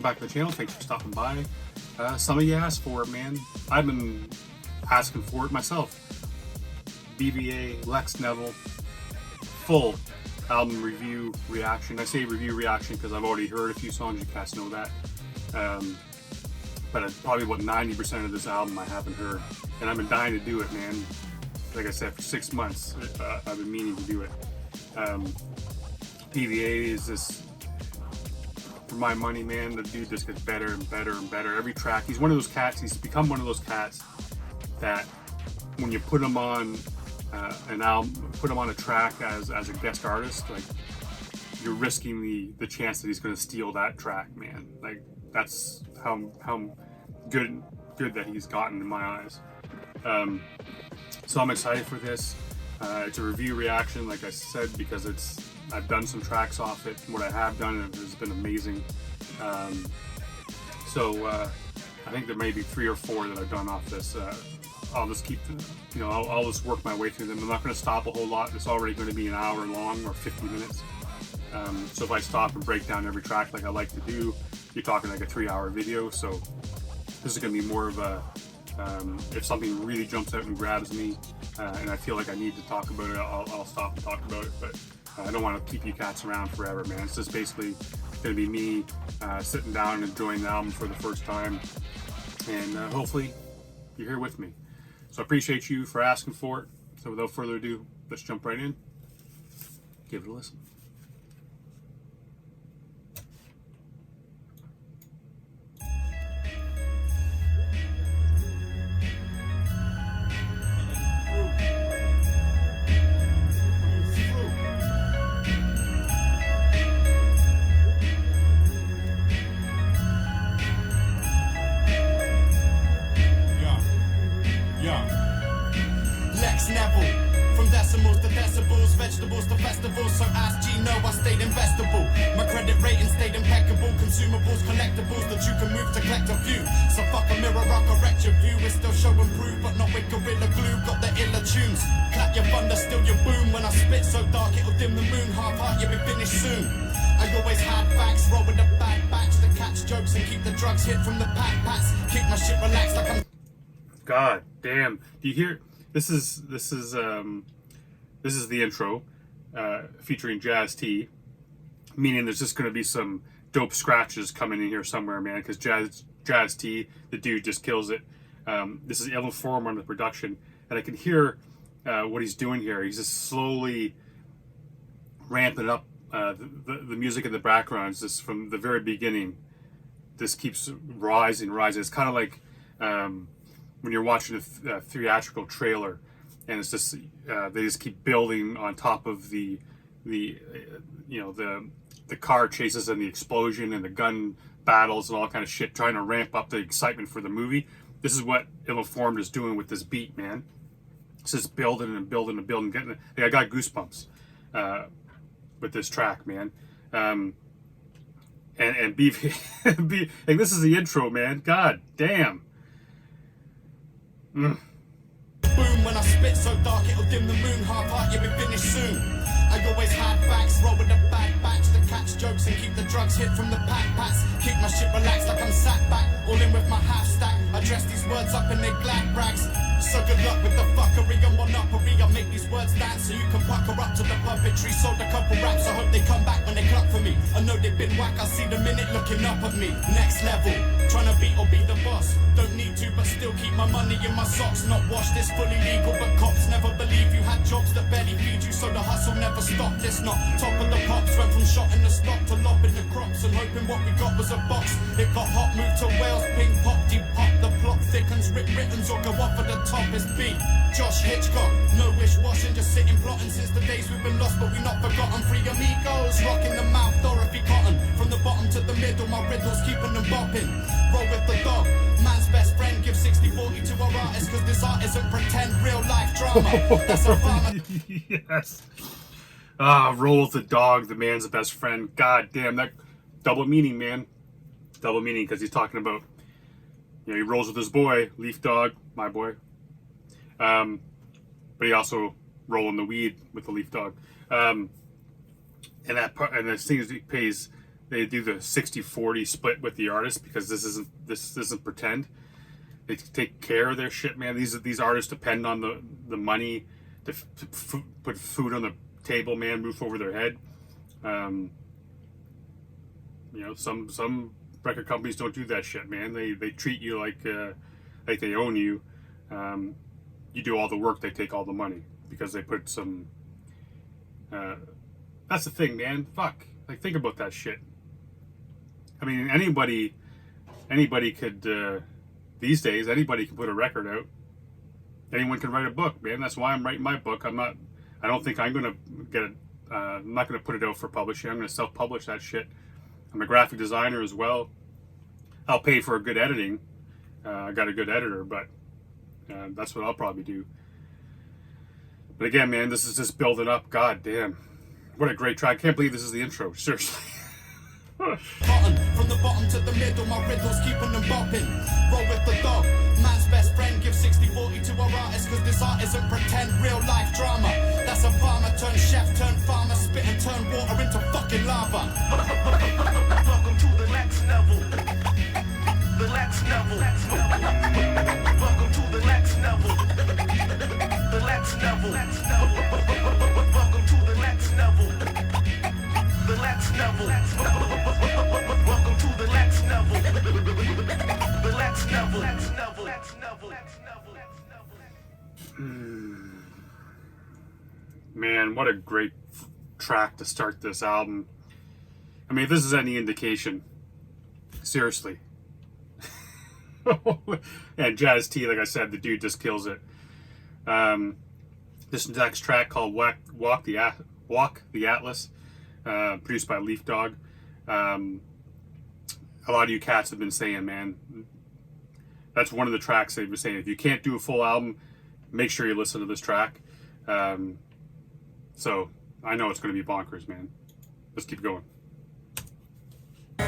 back to the channel. Thanks for stopping by. Some of you asked for it, man. I've been asking for it myself. BVA, Lex Neville, full album review reaction. I say review reaction because I've already heard a few songs. You guys know that. But probably about 90% of this album I haven't heard, and I've been dying to do it, man. Like I said, for 6 months I've been meaning to do it. BVA is this, for my money, man, the dude just gets better and better and better every track. He's one of those cats. He's become one of those cats that when you put him on an album, put him on a track as a guest artist, like, you're risking the chance that he's going to steal that track, man. Like, that's how good that he's gotten in my eyes. So I'm excited for this. It's a review reaction, like I said, because I've done some tracks off it. What I have done has been amazing. So I think there may be 3 or 4 that I've done off this. I'll just keep, I'll just work my way through them. I'm not going to stop a whole lot. It's already going to be an hour long or 50 minutes. So if I stop and break down every track like I like to do, you're talking like a 3-hour video. So this is going to be more of a, if something really jumps out and grabs me and I feel like I need to talk about it, I'll stop and talk about it. But I don't want to keep you cats around forever, man. It's just basically going to be me sitting down and enjoying the album for the first time. And hopefully you're here with me. So I appreciate you for asking for it. So without further ado, let's jump right in. Give it a listen. Lex Neville, from decimals to decibels, vegetables to festivals, so ask G, no, I stayed investable. My credit rating stayed impeccable, consumables, collectibles that you can move to collect a few. So fuck a mirror, I'll correct your view. It's still show and prove, but not with Gorilla Glue. Got the iller tunes, clap your thunder, still your boom. When I spit so dark, it'll dim the moon. Half heart, you'll be finished soon. I always had facts, roll with a bad batch to catch jokes and keep the drugs hit from the pats. Keep my shit relaxed like I'm... God damn. Do you hear? This is the intro, featuring Jazz T, meaning there's just going to be some dope scratches coming in here somewhere, man, because Jazz T, the dude, just kills it. This is Illinformed on the production, and I can hear what he's doing here. He's just slowly ramping up the music in the background. Just from the very beginning, this keeps rising. It's kind of like when you're watching a theatrical trailer, and it's just they just keep building on top of the car chases and the explosion and the gun battles and all kind of shit, trying to ramp up the excitement for the movie. This is what Illinformed is doing with this beat, man. It's just building and building and building. I got goosebumps with this track, man. And BV, like, this is the intro, man. God damn. Boom, when I spit so dark it'll dim the moon. Half heart, you'll be finished soon. I always had facts, roll with a bad batch to catch jokes and keep the drugs hit from the pats. Keep my shit relaxed like I'm sat back, all in with my half stack. I dress these words up in their glad rags. So good luck with the fuckery and monopoly. I make these words dance so you can pucker up to the puppetry. Sold a couple raps, I hope they come back when they clock for me. I know they've been whack, I see the minute looking up at me. Next level, trying to beat or be the boss. Don't need to, but still keep my money in my socks. Not wash this fully legal, but cops never believe you had jobs that barely feed you. So the hustle never stopped. It's not top of the pops. Went from shot in the stock to lobbing the crops, and hoping what we got was a box. It got hot, moved to Wales, ping pop, deep pop. The plot thickens, rip writtens or go off at the top is beat. Josh Hitchcock, no wish washing, just sitting plotting since the days we've been lost, but we not forgotten. Free amigos, rocking the mouth, Dorothy Cotton. From the bottom to the middle, my riddles keeping them bopping. Roll with the dog, man's best friend. Give 60-40 to our artist, cause this art isn't pretend, real life drama. That's a farmer. Yes. Roll with the dog, the man's the best friend. God damn, that double meaning, man. Double meaning, because he's talking about, he rolls with his boy, Leaf Dog, my boy. But he also rolling the weed with the Leaf Dog. And that part, and as soon as he pays they do the 60-40 split with the artist, because this isn't pretend. They take care of their shit, man. These artists depend on the money to put food on the table, man, roof over their head. You know, some record companies don't do that shit, man. They treat you like they own you. You do all the work, they take all the money, because they put some. That's the thing, man. Fuck. Like, think about that shit. I mean, anybody could. These days, anybody can put a record out. Anyone can write a book, man. That's why I'm writing my book. I don't think I'm gonna get it. I'm not gonna put it out for publishing. I'm gonna self-publish that shit. I'm a graphic designer as well. I'll pay for a good editing. I got a good editor, but that's what I'll probably do. But again, man, this is just building up. God damn, what a great track! I can't believe this is the intro. Seriously. From the bottom to the middle, my riddles keeping them bopping. Roll with the dog, man's best friend. Give 60-40 to our artist, cause this art isn't pretend. Real life drama. That's a farmer turned chef turned farmer. Spit and turn water into fucking lava. Welcome to the Lex Neville. The Lex Neville. Welcome to the Lex Neville. The Lex Neville. Welcome to the Lex Neville. The Lex Neville. Welcome to the Lex Neville. The Lex Neville. Man, what a great track to start this album. I mean, if this is any indication, seriously. And Jazz T, like I said, the dude just kills it. This next track called Walk the Atlas. Produced by Leaf Dog. A lot of you cats have been saying, man, that's one of the tracks they've been saying. If you can't do a full album, make sure you listen to this track. So I know it's going to be bonkers, man. Let's keep going. Yeah.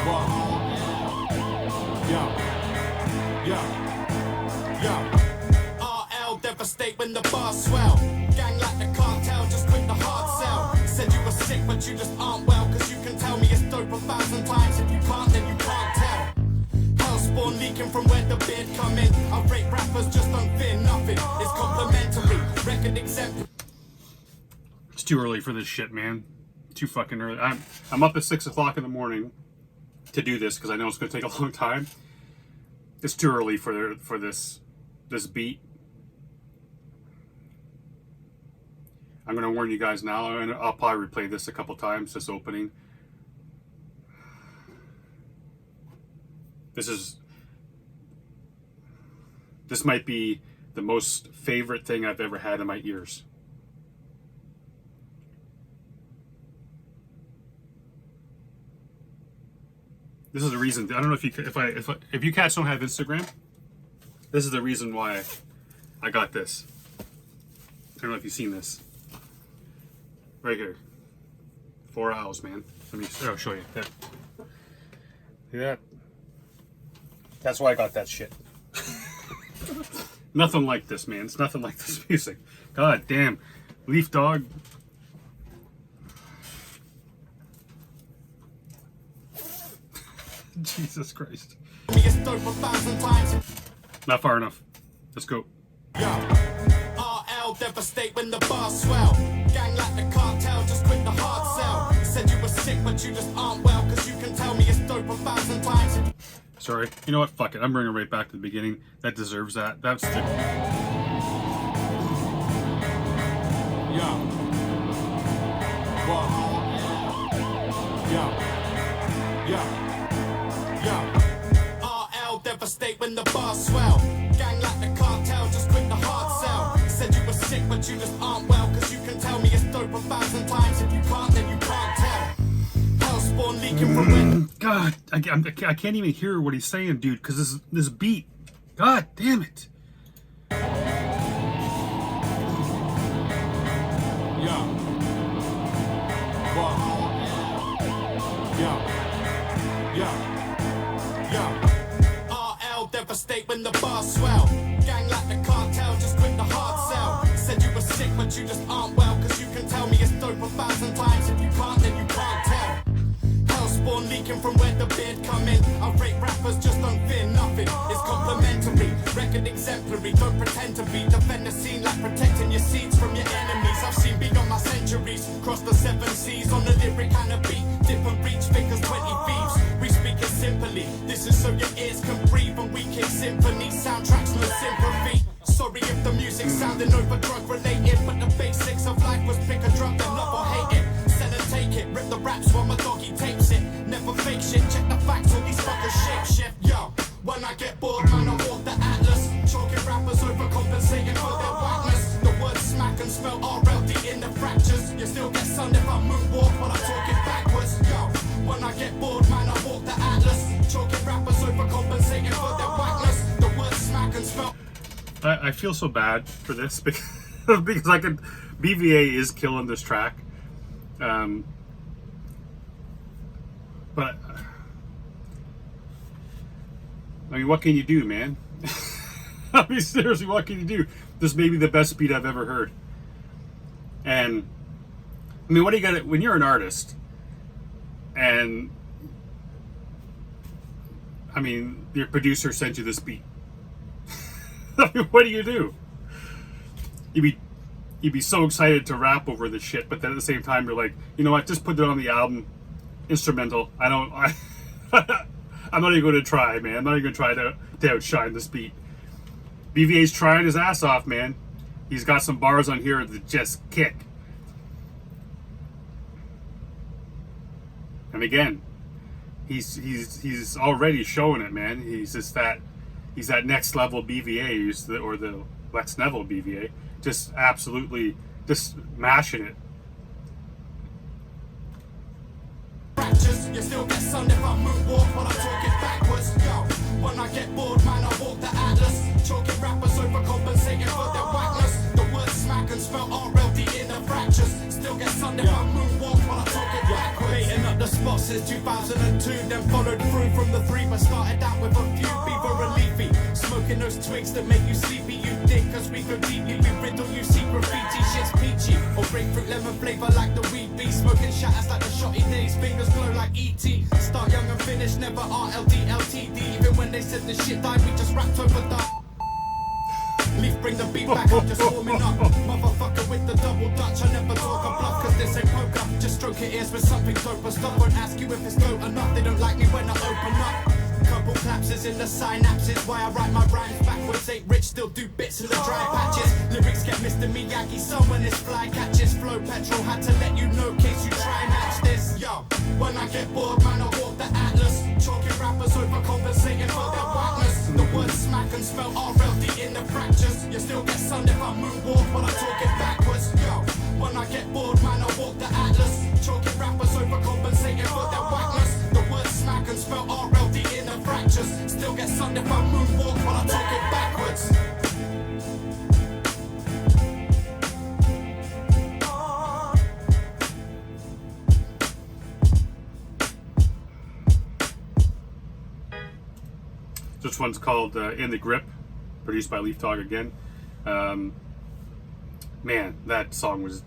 What? Yeah. Devastate when the bars swell. Gang like the cartel, just quit the hard sell. Said you were sick, but you just aren't well. Cause you can tell me it's dope 1,000 times. If you can't, then you can't tell. Hell spawn leaking from where the beard come in. I rate rappers, just don't fear nothing. It's complimentary, record exempt. It's too early for this shit, man. Too fucking early. I'm up at 6 o'clock in the morning to do this because I know it's gonna take a long time. It's too early for this beat. I'm going to warn you guys now, and I'll probably replay this a couple times, this opening. This might be the most favorite thing I've ever had in my ears. This is the reason. I don't know if you cats don't have Instagram, this is the reason why I got this. I don't know if you've seen this. Right here. 4 owls, man. I'll show you. There. See that? That's why I got that shit. Nothing like this, man. It's nothing like this music. God damn. Leaf Dog. Jesus Christ. Not far enough. Let's go. RL devastate when the bars swell. Gang like the cartel, just quit the hard sell. Said you were sick, but you just aren't well. Cause you can tell me it's dope 1,000 times. Sorry. You know what? Fuck it. I'm bringing it right back to the beginning. That deserves that. That's the... Yeah. What? Yeah. RL devastate when the bars swell. Gang like the cartel, just quit the hard sell. Said you were sick, but you just aren't well. Cause you can tell me it's dope 1,000 times. If you can't, then you can't tell. Hell spawn leaking from when... God, I can't even hear what he's saying, dude, because this beat. God damn it. Yeah. What? Yeah. RL devastate when the bars swell. Gang like the cartel, just quit the hard sell. Said you were sick. sick, but you just aren't well. Cause you can tell me it's dope 1,000 times. If you can't, then you can't tell. Hellspawn leaking from where the beard come in. I rate rappers, just don't fear nothing. It's complimentary, record exemplary. Don't pretend to be. Defend the scene like protecting your seeds from your enemies. I've seen beyond my centuries. Cross the 7 seas on the lyric and a beat. Dip and reach figures 20 thieves. We speak it simply. This is so your ears can breathe. And we kick symphony soundtracks no sympathy. Sorry if the music's sounding over drug related, but the basics of life was pick a drug, then love or hate it. Sell and take it, rip the raps while my doggy tapes it. Never fake shit, check the facts, all these fuckers shape shift. Yo, when I get bored, man, I walk the atlas. Choking rappers overcompensating for their whackness. The words smack and spell RLD in the fractures. You still get sun if I moonwalk while I'm talking backwards. Yo, when I get bored, man, I walk the atlas. Choking rappers overcompensating for their whackness. The words smack and spell. I feel so bad for this because I could. BVA is killing this track, but I mean, what can you do, man? I mean, seriously, what can you do? This may be the best beat I've ever heard, and I mean, what do you got when you're an artist, and I mean, your producer sent you this beat. What do you do? You'd be so excited to rap over this shit, but then at the same time you're like, you know what? Just put it on the album, instrumental. I'm not even going to try, man. I'm not even going to try to outshine this beat. BVA's trying his ass off, man. He's got some bars on here that just kick. And again, he's already showing it, man. He's that next level BVA, or the Lex Neville BVA, just absolutely just mashing it. You still get sun if I moonwalk while I'm talking backwards. Yo, when I get bored, man, I walk the atlas. Choking rappers overcompensating for their whackness. The words smack and spell RLD in the fractures. Still get sun if I moonwalk while I'm talking backwards. Baiting up the spot since 2002, then followed through from the 3, but started out with a few beaver and leafy. Smoking those twigs that make you sleepy, you dick, cause we go deeply. We riddle you, see graffiti, shit's peachy. Or grapefruit lemon flavour like the weed bee. Smoking shatters like the shotty days, fingers glow like E.T. Start young and finish, never RLD, LTD. Even when they said the shit died, we just rapped over the Leaf, bring the beat back, I'm just warming up. Motherfucker with the double Dutch, I never talk a bluff, cause this ain't poker. Just stroke your ears with something dope, but stop, won't ask you if it's dope enough. They don't like me when I open up. Couple collapses in the synapses, why I write my rhymes backwards. Ain't rich, still do bits in the dry patches. Lyrics get Mr. Miyagi, so when this fly catches. Flow petrol, had to let you know, case you try match this. Yo, when I get bored, man, I walk the atlas. Chalking rappers overcompensating for their whackness. The words smack and spell RLD in the fractures. You still get sun if I moonwalk while I'm talking backwards. Yo, when I get bored, man, I walk the atlas. Chalking rappers overcompensating for their whackness. The words smack and spell RLD in the fractures. Still get sun if I moonwalk while I'm talking backwards. This one's called In the Grip, produced by Leaf Dog again. Man, that song was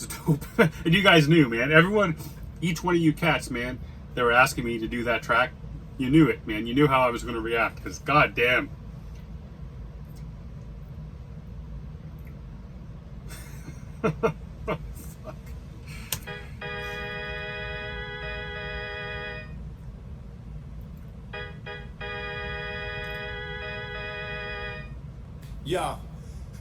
dope. And you guys knew, man. Everyone, each one of you cats, man, they were asking me to do that track. You knew it, man. You knew how I was going to react, because goddamn. Yeah.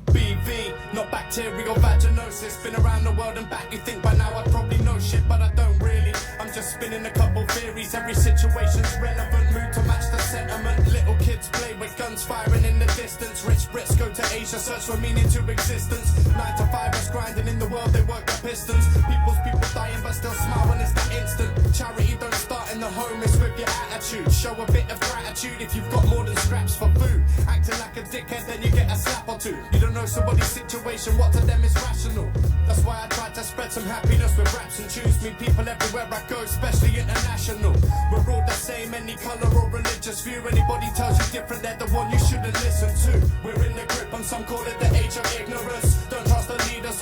BV, not bacterial vaginosis. Been around the world and back. You think by now I probably know shit, but I don't really. I'm just spinning a couple theories. Every situation's relevant. Mood to match the sentiment. Little kids play with guns firing in the distance. Rich Brits go to Asia, search for meaning to existence. 9 to 5 is grinding in the world, they work the pistons. People dying but still smile when it's that instant. Charity don't start in the home, it's with your attitude. Show a bit of gratitude if you've got more than scraps for food. Acting like a dickhead, then you get a slap or two. You don't know somebody's situation, what to them is rational. That's why I try to spread some happiness with raps and tunes. Meet people everywhere I go, especially international. We're all the same, any colour or religious view. Anybody tells you different, they're the one you shouldn't listen to. We're in the grip and some call it the age of ignorance. Don't trust the leaders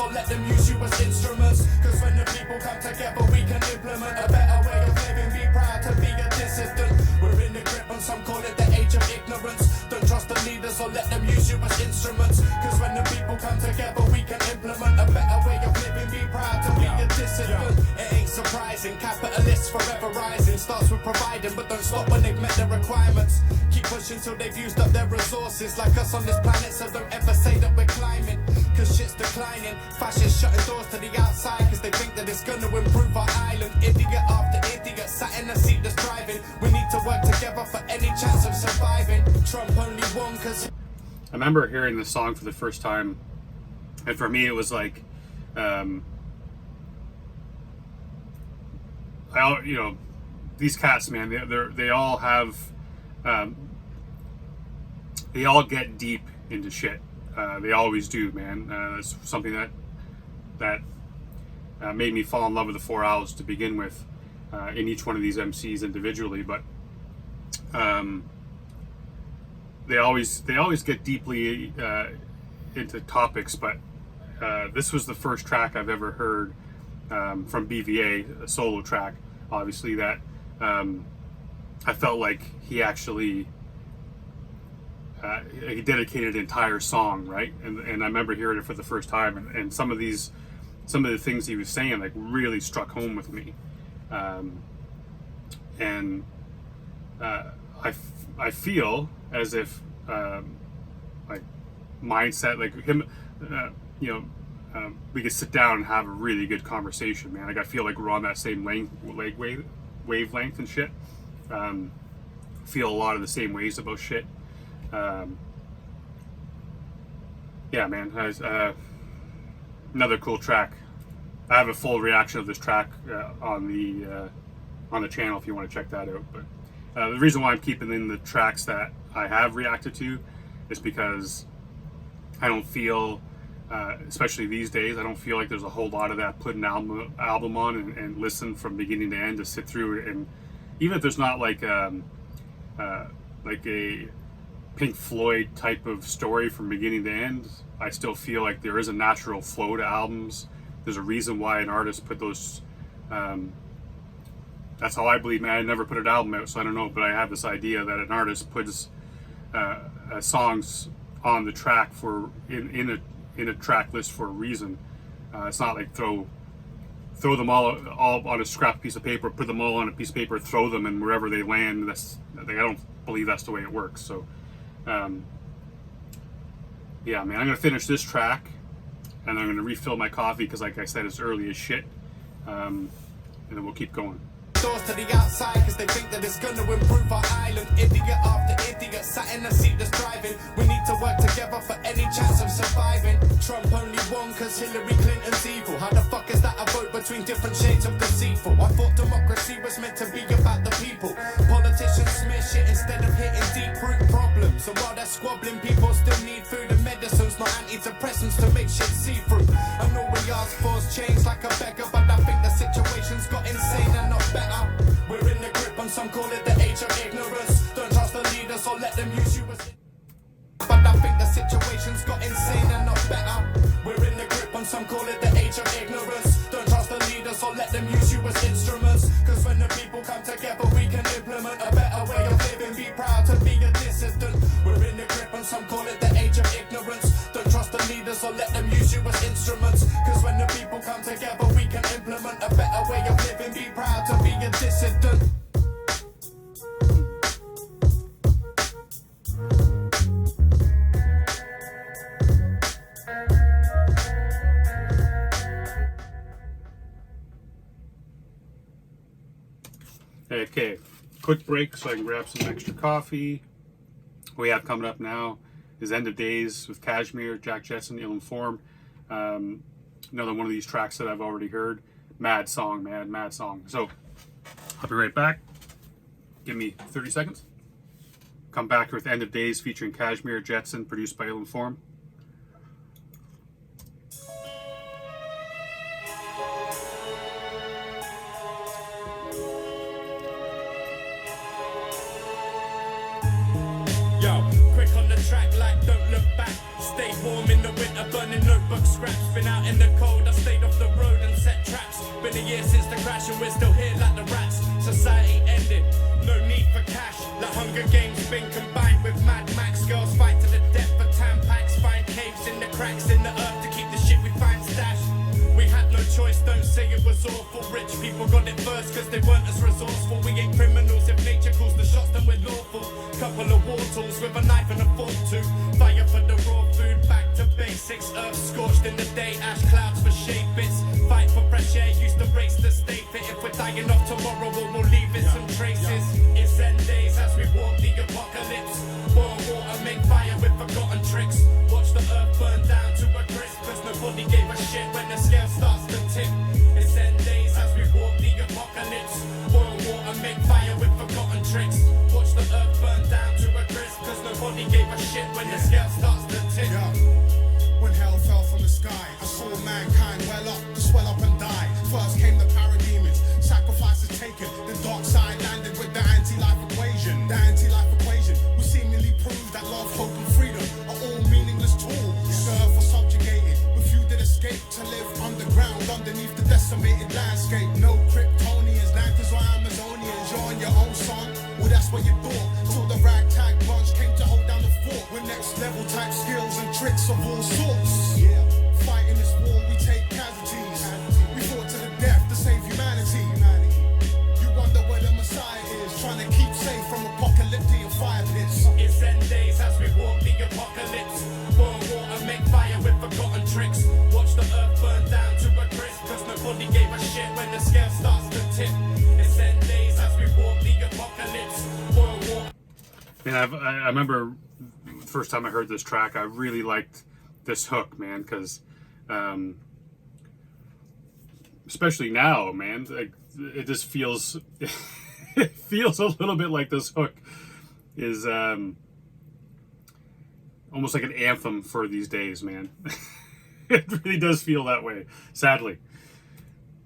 the leaders or let them use you as instruments. Cause when the people come together, we can implement a better way of living. Be proud to be a dissident. It ain't surprising, capitalists forever rising. Starts with providing, but don't stop when they've met their requirements. Keep pushing till they've used up their resources. Like us on this planet, so don't ever say that we're climbing. Cause shit's declining. Fashion's shutting doors to the outside, cause they think that it's gonna improve our island. Idiot after idiot sat in the seat that's driving. We need to work together for any chance of surviving. Trump only won cause... I remember hearing this song for the first time, and for me it was like, these cats, man, they all have, they all get deep into shit. They always do, man. It's something that made me fall in love with the 4 Owls to begin with, in each one of these MCs individually, but they always get deeply into topics. But this was the first track I've ever heard from BVA, a solo track, obviously, that I felt like he actually he dedicated an entire song, right? And I remember hearing it for the first time, and some of the things he was saying like really struck home with me. And I feel as if like mindset, like him, we could sit down and have a really good conversation, man. Like I feel like we're on that same wavelength and shit. Feel a lot of the same ways about shit. Yeah, man. Another cool track. I have a full reaction of this track on the channel if you want to check that out. But the reason why I'm keeping in the tracks that I have reacted to is because I don't feel, especially these days, I don't feel like there's a whole lot of that. Put an album on and listen from beginning to end, to sit through it, and even if there's not like a Pink Floyd type of story from beginning to end, I still feel like there is a natural flow to albums. There's a reason why an artist put those, that's how I believe, man. I never put an album out, so I don't know, but I have this idea that an artist puts songs on the track in a track list for a reason. It's not like throw them all on a scrap piece of paper, put them all on a piece of paper, throw them, and wherever they land, that's, like, I don't believe that's the way it works. So yeah, man, I'm gonna finish this track and I'm gonna refill my coffee because, like I said, it's early as shit, and then we'll keep going. Doors to the outside cause they think that it's gonna improve our island. Idiot after idiot sat in the seat that's driving. We need to work together for any chance of surviving. Trump only won cause Hillary Clinton's evil. How the fuck is that a vote between different shades of deceitful? I thought democracy was meant to be about the people. Politicians smear shit instead of hitting deep root problems. And while they're squabbling, people still need food and medicines, not antidepressants to make shit see-through. And all we ask for is change like a beggar, but I think the situation's got insane and not better. We're in the grip and some call it the age of ignorance. Don't trust the leaders or let them use you as... But I think the situation's got insane and not better. We're in the grip and some call it the age of ignorance. Don't trust the leaders or let them use you as instruments. Cause when the people come together we can implement a better way of living. Be proud to be a dissident. We're in the grip and some call it the age of ignorance. Don't trust the leaders or let them use you as instruments. Cause when the people come together we can implement a better way of living. Be proud to be a dissident. Okay, quick break so I can grab some extra coffee. What we have coming up now is End of Days with Kashmere, Jack Jetson, Illinformed. Another one of these tracks that I've already heard. Mad song, man, mad song. So, I'll be right back. Give me 30 seconds. Come back with End of Days featuring Kashmere Jetson, produced by Illinformed. Quick on the track like don't look back. Stay warm in the winter, burning notebook scraps. Been out in the cold, I stayed off the road and set traps. Been a year since the crash and we're still here like the rats. Society ended, no need for cash. Like Hunger Games been combined with Mad Max. Girls fight cause they weren't as resourceful. We ain't criminals, if nature calls the shots then we're lawful. Couple of war tools with a knife and a fork too. Fire for the raw food, back to basics. Earth scorched in the day, ash clouds for shade bits. Fight for fresh air, used to race to stay fit. If we're dying off tomorrow, we'll leave it some traces. It's end days as we walk the apocalypse. Boil water, make fire with forgotten tricks. Watch the earth burn down to a crisp, cause nobody gave a shit when the scale starts to tip. It's end days as we walk the apocalypse. Boil water, make fire with forgotten tricks. Watch the earth burn down to a crisp, cause nobody gave a shit when the scale starts to tip. When hell fell from the sky, I saw mankind well up, to swell up and die. First came the parademons, sacrifices taken. The dark side landed with the anti-life equation. The anti-life equation will seemingly prove that love, hope and freedom are all meaningless tools. Served or subjugated, but few did escape to live underground underneath the decimated landscape. No Kryptonians, Lancers or Amazonians. You're on your own, son. Well, that's what you thought. Till the ragtag bunch came to hold down the fort with next level type skills and tricks of all sorts. Fighting this war, we take casualties. We fought to the death to save humanity. You wonder where the Messiah is, trying to keep safe from apocalyptic fire pits. It's end days as we walk the apocalypse. Boil water, make fire with forgotten tricks. Watch the earth burn down to a crisp, cause nobody gave a shit when the scale starts to tip. It's end days as we walk the apocalypse. Boil water. And I remember the first time I heard this track, I really liked this hook, man, because especially now, man, like, it just feels it feels a little bit like this hook is almost like an anthem for these days, man. It really does feel that way, sadly,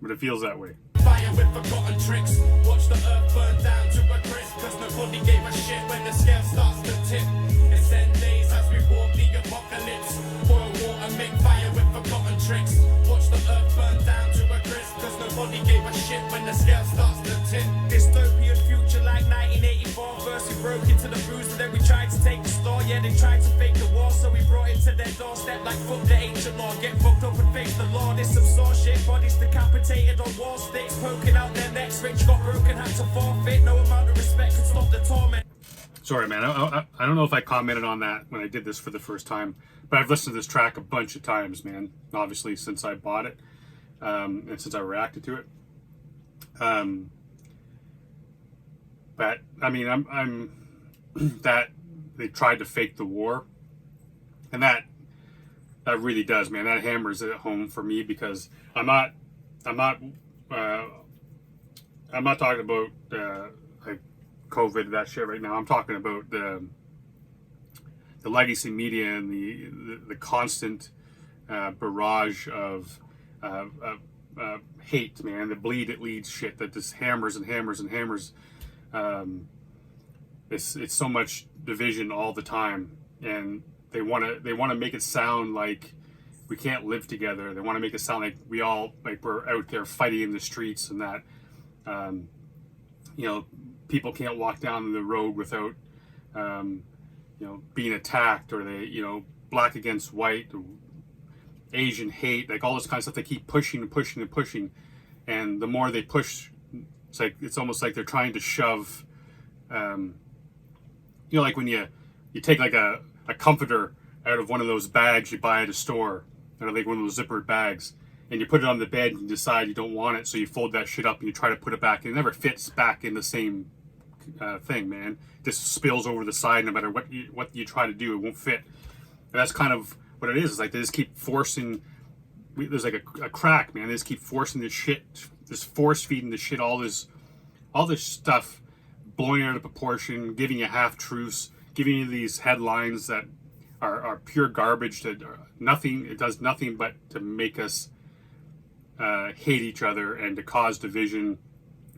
but it feels that way. Fire with forgotten tricks. Watch the earth burn down to a crisp, cause nobody gave a shit when the scale starts to tip. It's end days as we walk the apocalypse. Boil water, make fire with forgotten tricks. Watch the earth burn down to a crisp, cause nobody gave a shit when the scale starts to tip. Dystopian future like 1984. First we broke into the booze and then we tried to take the store. Yeah, they tried to fake the war, so we brought it to their doorstep like fuck the ancient law. Get fucked up and face the law. This some sore shit. Bodies decapitated on wall sticks, poking out their necks. Rich got broken, had to forfeit. No amount of respect could stop the torment. Sorry, man. I don't know if I commented on that when I did this for the first time, but I've listened to this track a bunch of times, man. Obviously, since I bought it and since I reacted to it. But I mean, I'm that they tried to fake the war, and that really does, man. That hammers it home for me because I'm not talking about like COVID, that shit right now. I'm talking about the legacy media and the constant barrage of hate, man. The bleed it leads shit that just hammers and hammers and hammers. It's so much division all the time, and they want to make it sound like we can't live together. They want to make it sound like we're out there fighting in the streets, and that people can't walk down the road without being attacked, or they black against white, or Asian hate, like all this kind of stuff. They keep pushing and pushing and pushing, and the more they push, it's almost like they're trying to shove. Like when you take like a comforter out of one of those bags you buy at a store, or like one of those zippered bags, and you put it on the bed and you decide you don't want it, so you fold that shit up and you try to put it back, and it never fits back in the same thing, man. It just spills over the side no matter what you try to do, it won't fit. And that's kind of what it is. It's like they just keep forcing. There's like a crack, man. They just keep forcing this shit, just force feeding the shit, all this stuff, blowing it out of proportion, giving you half truths, giving you these headlines that are pure garbage. That nothing. It does nothing but to make us hate each other and to cause division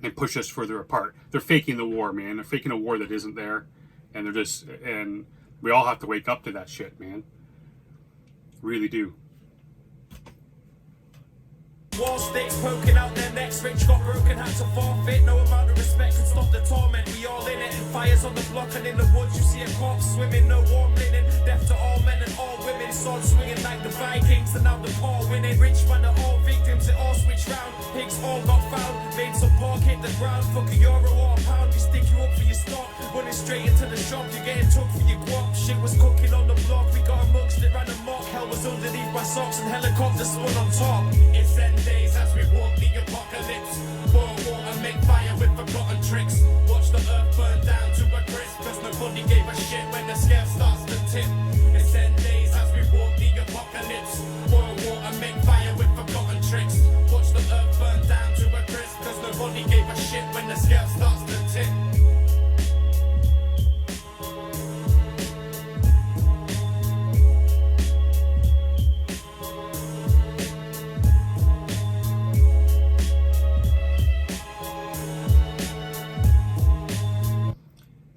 and push us further apart. They're faking the war, man. They're faking a war that isn't there, and and we all have to wake up to that shit, man. Really do. Wall sticks poking out their necks, rich got broken, had to forfeit. No amount of respect could stop the torment. We all in it, and fires on the block and in the woods. You see a corpse swimming, no warm linen. Death to all men and all women. Sword swinging like the Vikings, and now the poor winning. Rich man are all victims, it all switched round. Pigs all got found, made some pork, hit the the ground, fuck a euro or a pound, we stick you up for your stock. Running straight into the shop, you're getting took for your guap. Shit was cooking on the block, we got amongst it, ran amok. Hell was underneath my socks and helicopters spun on top. It's 10 days as we walk the apocalypse. Boil water, make fire with forgotten tricks. Watch the earth burn down to a crisp, cause nobody gave a shit when the scale starts to tip. It's 10 days as we walk the apocalypse. Boil water, make fire with forgotten tricks. Watch the earth burn down to a crisp, cause nobody gave a shit when the scale starts to tip.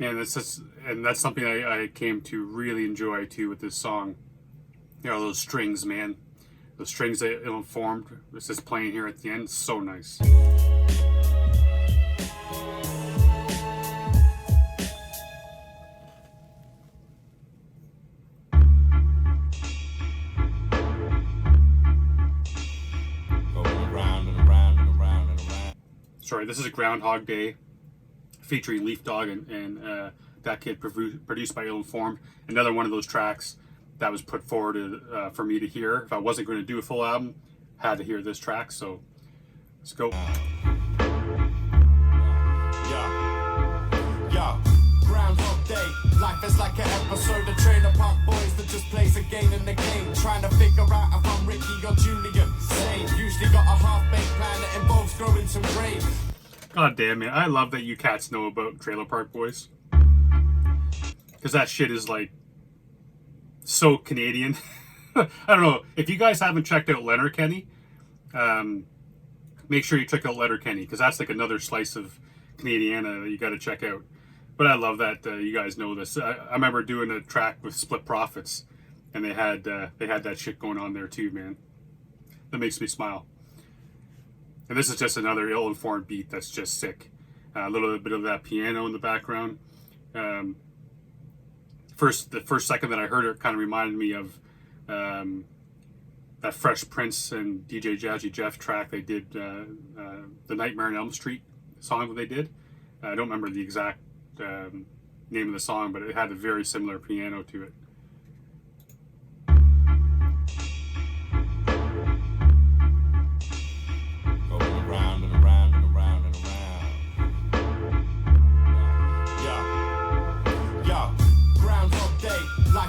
Man, that's something I came to really enjoy too with this song. You know, those strings, man. Those strings that Illinformed. This is playing here at the end. So nice. Sorry, this is a Groundhog Day featuring Leaf Dog and Datkid, produced by Illinformed. Another one of those tracks that was put forward for me to hear. If I wasn't going to do a full album, had to hear this track. So let's go. Yeah, Groundhog Day. Life is like an episode of Trailer Park Boys that just plays again and again. Trying to figure out if I'm Ricky or Julian. Same. Usually got a half-baked plan that involves growing some grain. God damn it. I love that you cats know about Trailer Park Boys. Because that shit is like so Canadian. I don't know. If you guys haven't checked out Letterkenny, make sure you check out Letterkenny. Because that's like another slice of Canadiana that you got to check out. But I love that you guys know this. I remember doing a track with Split Profits. And they had that shit going on there too, man. That makes me smile. And this is just another Illinformed beat that's just sick. A little bit of that piano in the background. The first second that I heard it kind of reminded me of that Fresh Prince and DJ Jazzy Jeff track they did, the Nightmare on Elm Street song that they did. I don't remember the exact name of the song, but it had a very similar piano to it.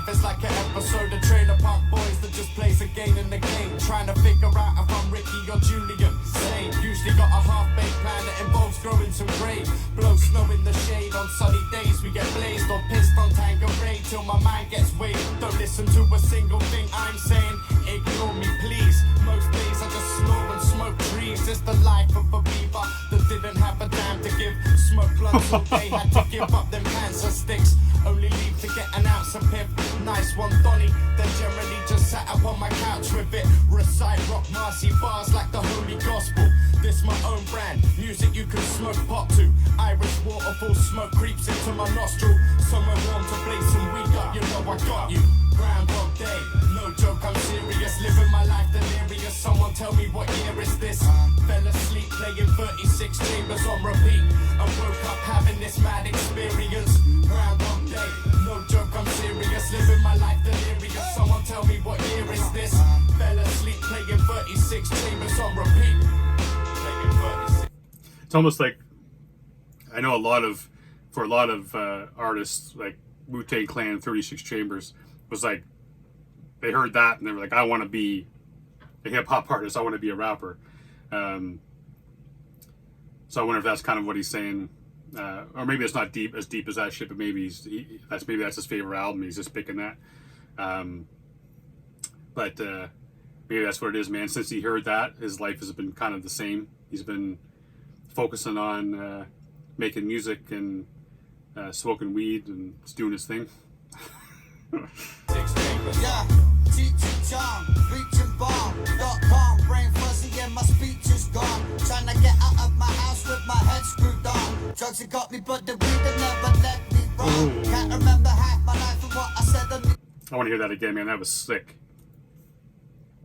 It's like an episode of Trailer Park Boys that just plays again and again. Trying to figure out if I'm Ricky or Julian. Same. Usually got a half-baked plan that involves growing some grain. Blow snow in the shade on sunny days. We get blazed or pissed on Tanqueray till my mind gets weighed. Don't listen to a single thing I'm saying. Ignore me, please. Most days I just snore and smoke trees. It's the life of a beaver that didn't have a damn to give. Smoke blunts all day, had to give up them cancer sticks. Only leave to get an ounce of pip. Nice one, Donny. Then generally just sat up on my couch with it. Recite rock Marcy bars like the holy gospel. This my own brand. Music you can smoke pot to. Irish waterfall smoke creeps into my nostril. Somewhere warm to blaze some weed up. You know I got you. Groundhog Day. No joke, I'm serious. Living my life delirious. Someone tell me what year is this? Fell asleep playing 36 chambers on repeat. I woke up having this mad experience. Groundhog Day. No joke, I'm serious. Living my life delirious. Someone tell me what year is this? Fell asleep playing 36 chambers on repeat. It's almost like I know for a lot of artists like Wu-Tang Clan, 36 Chambers was like they heard that and they were like, I want to be a hip hop artist. I want to be a rapper. So I wonder if that's kind of what he's saying, or maybe it's not as deep as that shit. But maybe that's his favorite album. He's just picking that. But maybe that's what it is, man. Since he heard that, his life has been kind of the same. He's been focusing on making music and smoking weed and just doing his thing. Yeah, teaching charm, reaching bomb.com, brain fuzzy and my speech is gone. Trying to get out of my house with my head screwed on. Drugs have got me, but the weed have never let me wrong. Can't remember half my life and what I said. I want to hear that again, man. That was sick.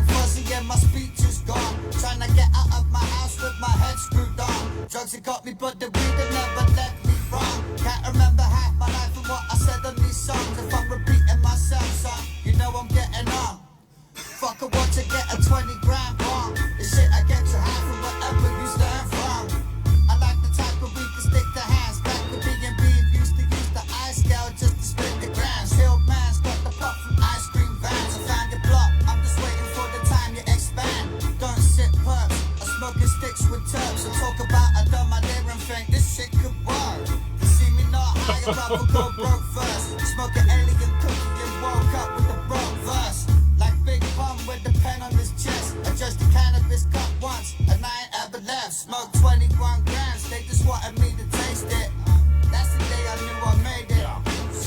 Fuzzy and my speech is gone. Trying to get out of my house with my head screwed on. Drugs have got me, but the weed have never let me wrong. Can't remember half my life and what I said on these songs. If I'm repeating myself, son, you know I'm getting on. Fuck, I want to get a 20 grand bomb. The shit I get to have from wherever you stand from. I like the type of we can stick the hands. Back with B&B, used to use the ice scale just to split the grams. Hill man's got the pop from ice cream vans. I found your block, I'm just waiting for the time you expand. Don't sit perps, I'm smoking sticks with turps. I talk about I done my day and think this shit could work. You see me not high, I'd rather go broke first. Smoke an alien cookie and woke up with a broke verse. Like Big Bum with the pen on his chest. I just the cannabis cut once, and I ain't ever left. Smoked 21 grams, they just wanted me to taste it. That's the day I knew I made it.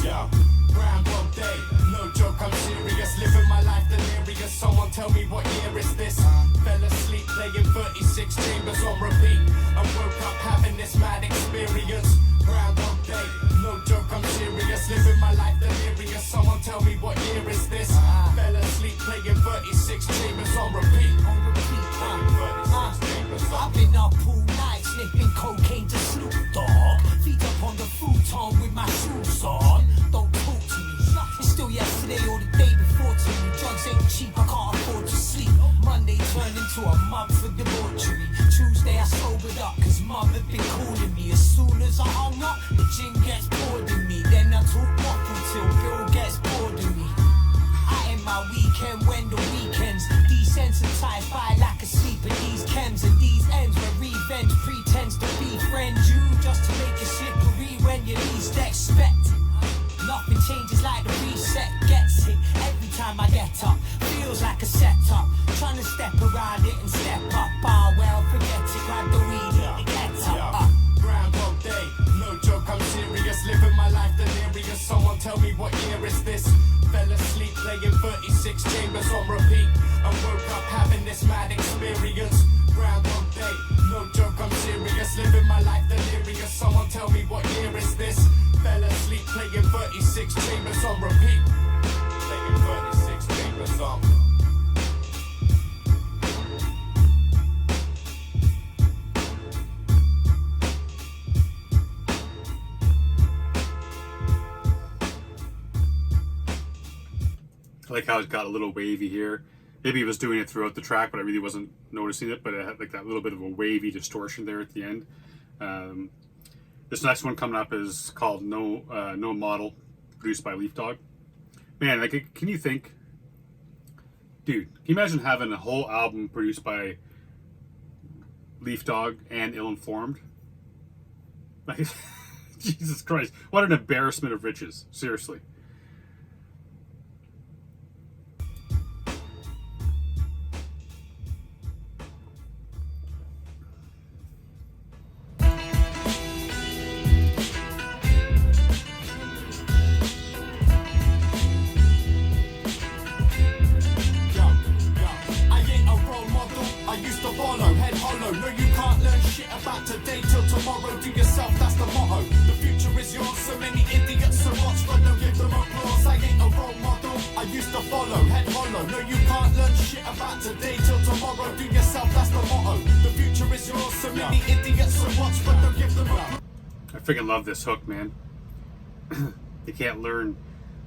Yo, Groundhog Day, no joke, I'm serious. Living my life delirious. Someone tell me what year is this? Fell asleep playing 36 chambers on repeat. I woke up having this mad experience. Groundhog Day, no joke, I'm serious. Living my life delirious. Someone tell me what year is this? Fell asleep playing 36 chambers on repeat. 36 chambers on I've been up all night sniffing cocaine to Snoop Dogg. Feet up on the futon with my shoes on. Don't talk to me. It's still yesterday or the day before to me. Drugs ain't cheap, I can't afford to sleep. Monday turned into a month for debauchery. Tuesday I sobered up cause mum had been calling me. As soon as I hung up, the gin gets poured in me. Then I talk waffle till Bill gets bored of me. I end my weekend when the weekends desensitized by lack of sleep and these chems and these ends where revenge pretends to befriend you just to make it slippery when you least expect it. Nothing changes like the reset gets hit every time I get up. Feels like a setup. Trying to step around it and step up. Ah, well, forget it. Grab the weed and get up. Groundhog Day, no joke, I'm serious. Living my life delirious. Someone tell me what year is this? Fell asleep playing 36 chambers on repeat. I woke up having this mad experience. Groundhog Day, no joke, I'm serious. Living my life delirious. Someone tell me what year is this? Fell asleep playing 36 chambers on repeat. Playing 36 chambers on. I like how it got a little wavy here. Maybe he was doing it throughout the track, but I really wasn't noticing it. But it had like that little bit of a wavy distortion there at the end. This next one coming up is called No Model, produced by Leaf Dog. Man, like, can you think, dude? Can you imagine having a whole album produced by Leaf Dog and Illinformed? Like, Jesus Christ, what an embarrassment of riches! Seriously. Today till tomorrow, do yourself, that's the motto. The future is yours, so many idiots so much, but don't give them applause. I ain't a role model, I used to follow, head hollow. No, you can't learn shit about today till tomorrow, do yourself, that's the motto. The future is yours, so many idiots so much, but don't give them applause. I freaking love this hook, man. You can't learn,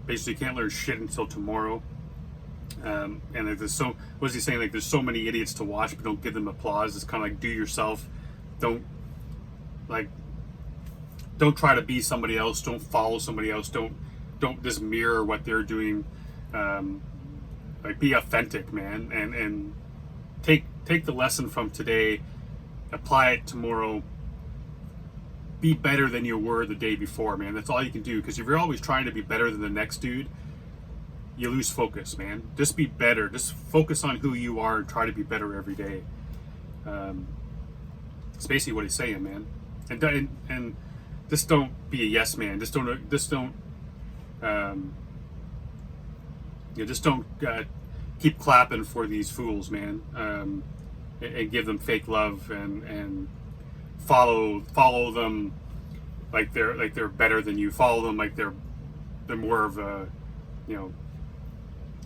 basically, you can't learn shit until tomorrow. And like, there's so, what is he saying? Like, there's so many idiots to watch, but don't give them applause. It's kind of like, do yourself. Don't try to be somebody else. Don't follow somebody else. Don't just mirror what they're doing. Like, be authentic, man, and take the lesson from today, apply it tomorrow. Be better than you were the day before, man. That's all you can do. Because if you're always trying to be better than the next dude, you lose focus, man. Just be better. Just focus on who you are and try to be better every day. It's basically what he's saying, man. And just don't be a yes man. Just don't keep clapping for these fools, man. And give them fake love and follow them like they're better than you. Follow them like they're more of a,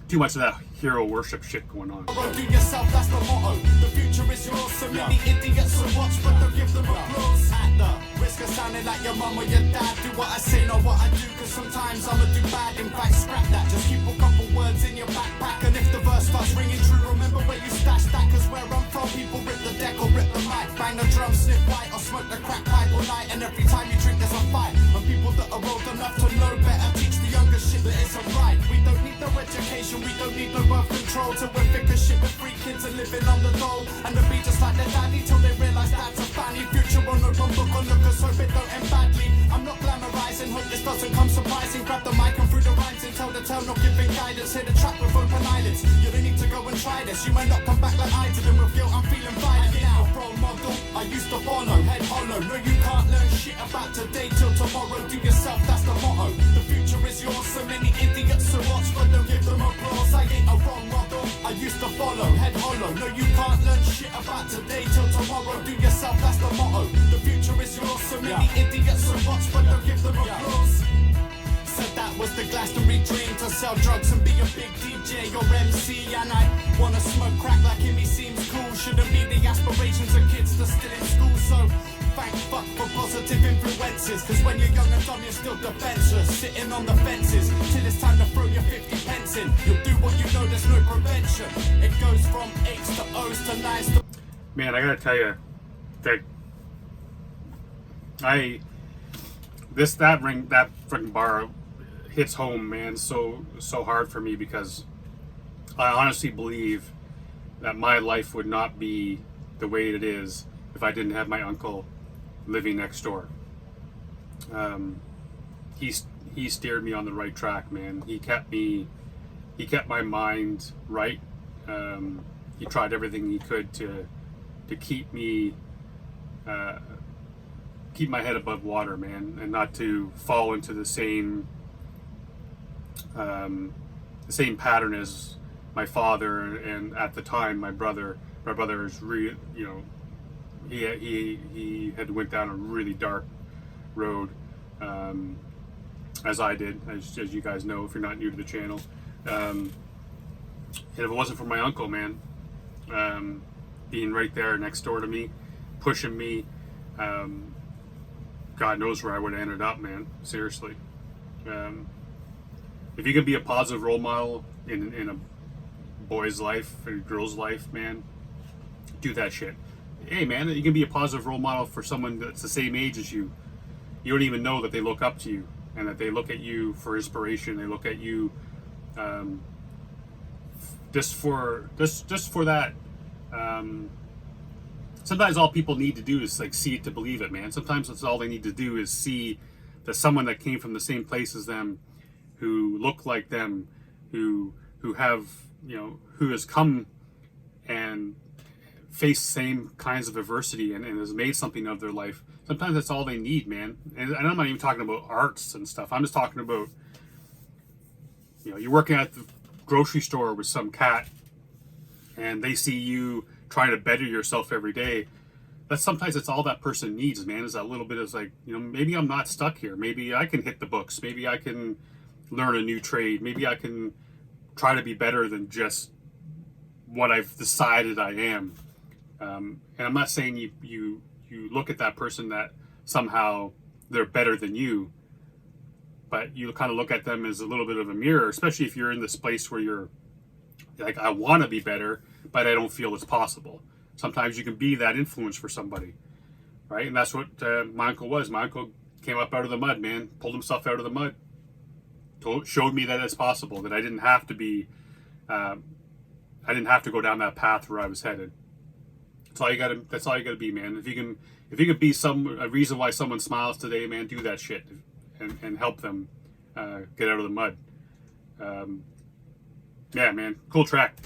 too much of that hero worship shit going on. Do yourself, that's the motto. The future is yours, so many idiots to watch, but don't give them applause. At the risk of sounding like your mum or your dad, do what I say, not what I do, cause sometimes I'ma do bad. In fact, scrap that, just keep a couple words in your backpack, and if the verse starts ringing true, remember where you stashed that, cause where I'm from, people rip the deck or rip the mic, bang the drum, sniff white, or smoke the crack pipe all night, and every time you drink there's a fight. And people that are old enough to know better teach the younger shit that it's alright. We don't need no education, we don't need no birth control, till we're thick as shit with 3 kids and living on the dole, and they'll be just like their daddy till they realise that's a family. Future on open book on lookers, hope it don't end badly. I'm not glamorizing, hope this doesn't come surprising. Grab the mic and through the rhymes and tell the tale, not giving guidance. Hit the track with open eyelids, you don't need to go and try this. You might not come back like I did, and with guilt I'm feeling violent now. Role model, I used to follow, head hollow. No, you can't learn shit about today till tomorrow. Do yourself, that's the motto. The future is yours, so many idiots to watch, but don't give them applause. I ain't a role model, I used to follow, head hollow. No, you can't learn shit about today till tomorrow. Do yourself, that's the motto. The future is yours, so many idiots to watch, but don't give them applause. Said that was the Glastonbury dream, to sell drugs and be a big DJ or MC. And I wanna smoke crack like him, he seems cool. Shouldn't be the aspirations of kids that's still in school. So thank fuck for positive influences, cause when you're young and dumb you're still defenseless, sitting on the fences till it's time to throw your 50 pence in. You'll do what you know, there's no prevention. It goes from 8s to O's to 9s to... Man, I gotta tell you that that freaking bar hits home, man, so hard for me, because I honestly believe that my life would not be the way it is if I didn't have my uncle living next door. He steered me on the right track, man. He kept my mind right. He tried everything he could to keep me keep my head above water, man, and not to fall into the same pattern as my father, and at the time my brother is really, you know, he had went down a really dark road, as I did, as you guys know if you're not new to the channel. And if it wasn't for my uncle, man, being right there next door to me, pushing me, God knows where I would have ended up, man. Seriously. If you can be a positive role model in a boy's life, or a girl's life, man, do that shit. Hey, man, you can be a positive role model for someone that's the same age as you. You don't even know that they look up to you, and that they look at you for inspiration. They look at you just for that. Sometimes all people need to do is like see it to believe it, man. Sometimes that's all they need to do is see that someone that came from the same place as them, who look like them, who have, you know, who has come and faced same kinds of adversity and has made something of their life. Sometimes that's all they need, man. And I'm not even talking about arts and stuff. I'm just talking about, you know, you're working at the grocery store with some cat and they see you trying to better yourself every day. Sometimes it's all that person needs, man, is that little bit of like, you know, maybe I'm not stuck here. Maybe I can hit the books. Maybe I can learn a new trade. Maybe I can try to be better than just what I've decided I am. And I'm not saying you look at that person that somehow they're better than you, but you kind of look at them as a little bit of a mirror, especially if you're in this place where you're like, I want to be better, but I don't feel it's possible. Sometimes you can be that influence for somebody, right? And that's what my uncle was. My uncle came up out of the mud, man, pulled himself out of the mud, showed me that it's possible, that I didn't have to be, I didn't have to go down that path where I was headed. That's all you gotta be, man. If you can be a reason why someone smiles today, man, do that shit and help them get out of the mud. Yeah, man, cool track.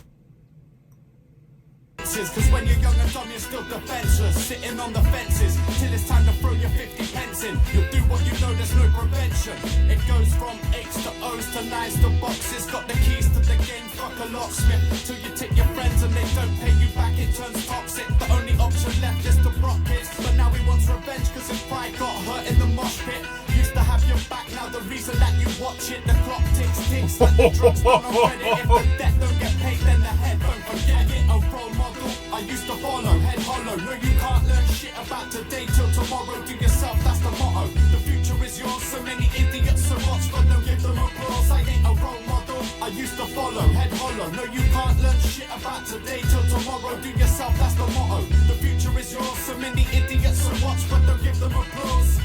Cause when you're young and dumb you're still defenseless, sitting on the fences till it's time to throw your 50 pence in. You'll do what you know, there's no prevention. It goes from 8s to O's to 9s to boxes. Got the keys to the game, fuck a locksmith. Till you take your friends and they don't pay you back, it turns toxic. The only option left is to rock kids, but now he wants revenge cause his pride got hurt in the mosh pit. Used to have your back, now the reason that you watch it, the clock ticks, like The drugs run on credit. If the debt don't get paid, then the head don't forget it. A role model I used to follow, head hollow. No, you can't learn shit about today till tomorrow. Do yourself, that's the motto. The future is yours. So many idiots so watch, but don't give them applause. I ain't a role model I used to follow, head hollow. No, you can't learn shit about today till tomorrow. Do yourself, that's the motto. The future is yours. So many idiots so watch, but don't give them applause.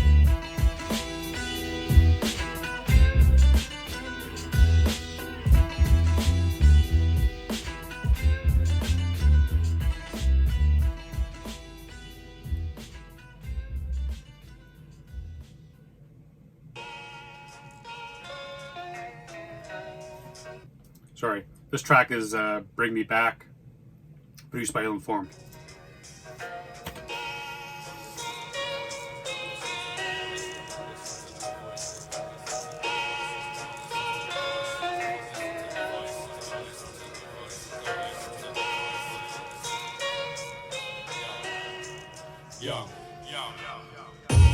Sorry. This track is Bring Me Back, produced by Illinformed.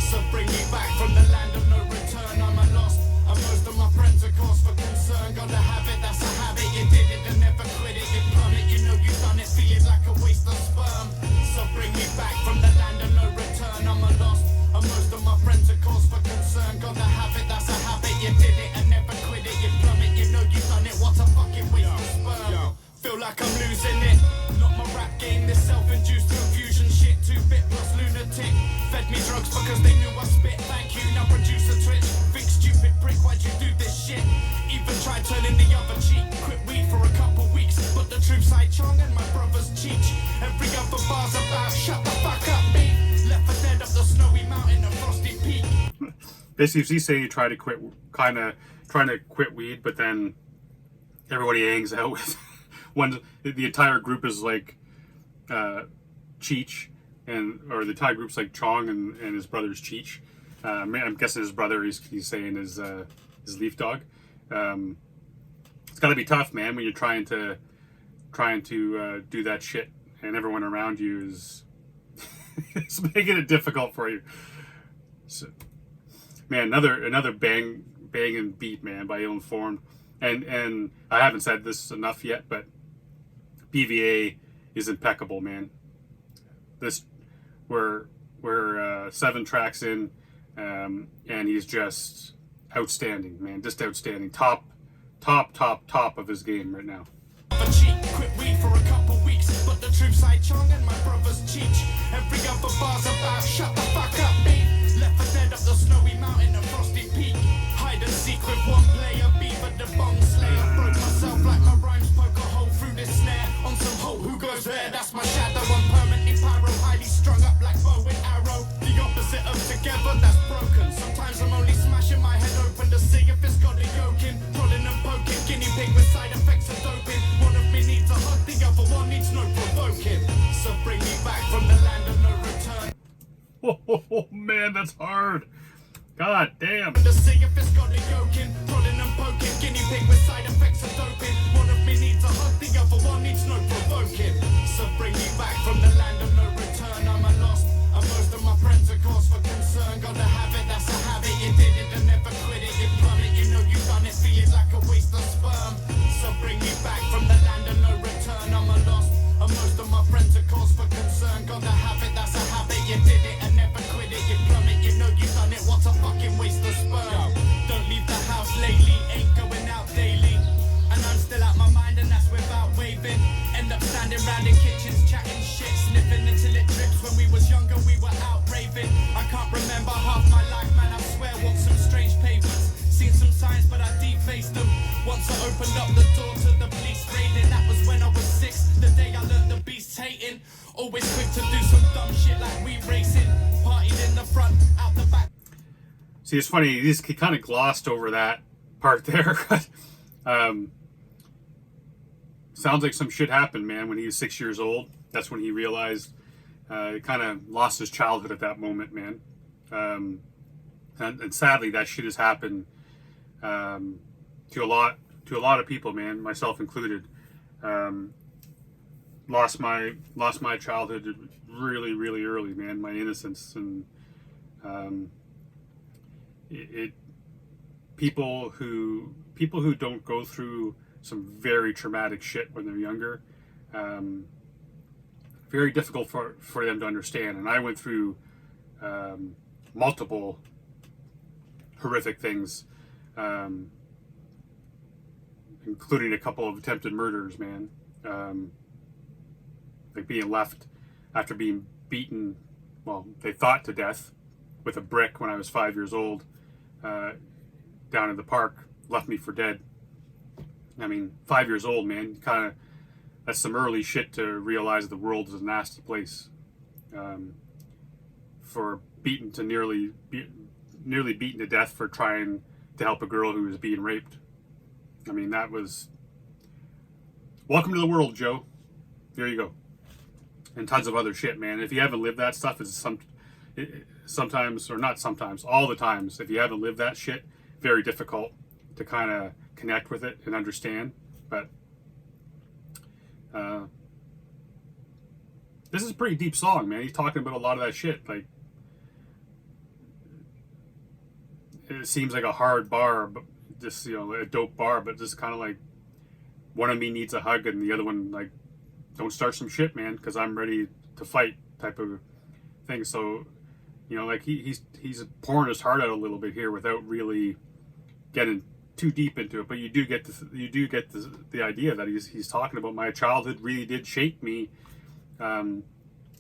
So bring me back from the land of no return. I'm a lost, and most of my friends are cause for concern. Gotta have it, that's a habit. You did it and never quit it. You plummet, you know you done it, feeling like a waste of sperm. So bring me back from the land of no return. I'm a lost, and most of my friends are cause for concern. Gotta have it, that's a habit. You did it and never quit it. You plummet, you know you done it. What a fucking waste of sperm. Feel like I'm losing it. Not my rap game, this self-induced confusion shit. 2-bit plus lunatic. Fed me drugs because they knew I spit. Thank you, now producer Twitch. Think stupid prick, why'd you do this shit? Even tried turning the other cheek. Quit weed for a couple weeks, but the truth's I Chong and my brother's Cheech. Every other bar's about shut the fuck up, me. Left for dead up the snowy mountain of Frosty Peak. Basically, if you say you try to quit, kind of trying to quit weed, but then everybody hangs out with one. The entire group is like Cheech, or the entire group's like Chong and his brother's Cheech. I'm guessing his brother he's saying is Leaf Dog. It's got to be tough, man, when you're trying to do that shit, and everyone around you is it's making it difficult for you. So, man, another banging beat, man, by Illinformed, and I haven't said this enough yet, but BVA is impeccable, man. We're 7 tracks in, and he's just outstanding, man. Just outstanding. Top of his game right now. Quit weed for a couple weeks, but the truth's I Chong and my brother's Cheech. Every other bar's about shut the fuck up, me. Left for dead up the snowy mountain of Frosty Peak. Hide and seek with one player, Beaver the Bong Slayer. Broke myself like my rhymes poke a hole through this snare. On some hope, who goes there? That's my shadow. I'm permanently pyro, highly strung up like bow and arrow. The opposite of together, that's broken. Sometimes I'm only smashing my head open to see if it's got a yoke in. Prodding and poking, guinea pig with side effects of doping. One of me needs a hug, the other one needs no provoking. So bring me back from the land of no return. Oh man, that's hard. God damn. To see if it's got a yoke in. Prodding and poking, guinea pig with side effects of doping. One of me needs a hug, the other one needs no provoking. So bring me back from the land of no return. I'm a lost, and most of my friends are cause for concern. Gotta have it, that's a habit. You did it and never quit it. You plummet, you know you done it, feeling like a waste of sperm. So bring me back from the land of no return. I'm a lost, and most of my friends are cause for concern. Gotta have it, that's a habit. You did it and never quit it. You plummet, you know you done it. What a fucking waste of sperm. Don't leave the house lately, ain't going out daily. And I'm still out my mind, and that's without waving. End up standing round in kitchens, chatting shit, sniffing until it drips. When we was younger, we were out raving. I can't remember half my life, man, I swear. Walked some strange pavements, seen some signs, but I defaced them. Once I opened up the door to the police raiding, that was when I was 6, the day I learned the beast hating. Always quick to do some dumb shit like we racing. Partied in the front, out the back. See, it's funny, he kind of glossed over that part there. Sounds like some shit happened, man, when he was 6 years old. That's when he realized he kind of lost his childhood at that moment, man. And sadly, that shit has happened to a lot of people, man, myself included. Lost my childhood really, really early, man. My innocence, and people who don't go through some very traumatic shit when they're younger, very difficult for them to understand. And I went through multiple horrific things, including a couple of attempted murders, man. Like being left after being beaten, well, they thought to death with a brick when I was 5 years old, down in the park, left me for dead. I mean, 5 years old, man, that's some early shit to realize the world is a nasty place. For beaten to nearly beaten to death for trying to help a girl who was being raped. I mean, that was... Welcome to the world, Joe. There you go. And tons of other shit, man. If you haven't lived that stuff, sometimes, or not sometimes, all the times, if you haven't lived that shit, very difficult to kind of connect with it and understand. But this is a pretty deep song, man. He's talking about a lot of that shit. Like, it seems like a hard bar, but just, you know, a dope bar, but just kind of like one of me needs a hug and the other one, like, don't start some shit, man, because I'm ready to fight type of thing. So, you know, like he's pouring his heart out a little bit here without really getting too deep into it. But you do get the idea that he's talking about my childhood really did shape me. And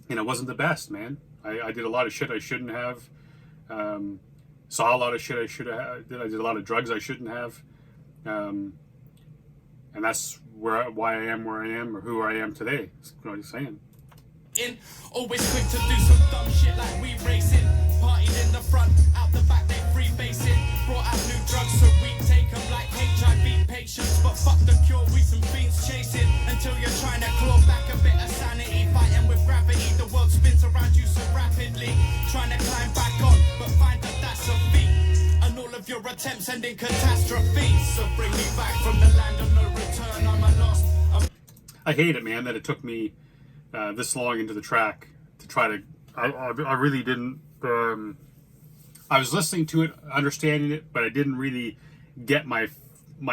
it wasn't the best, man. I did a lot of shit I shouldn't have. Saw a lot of shit I should have. I did a lot of drugs I shouldn't have. And that's why I am where I am, or who I am today. That's what he's saying. Always quick to do some dumb shit like we racing. Partied in the front, out the back they freebasing. Brought out new drugs so we take them like HIV patients. But fuck the cure, we some fiends chasing. Until you're trying to claw back a bit of sanity. Fighting with gravity, the world spins around you so rapidly. Trying to climb back on, but find that that's a feat. And all of your attempts end in catastrophe. So bring me back from the land of no return. I'm a lost. I hate it, man, that it took me this long into the track to try to... I really didn't... I was listening to it, understanding it, but I didn't really get my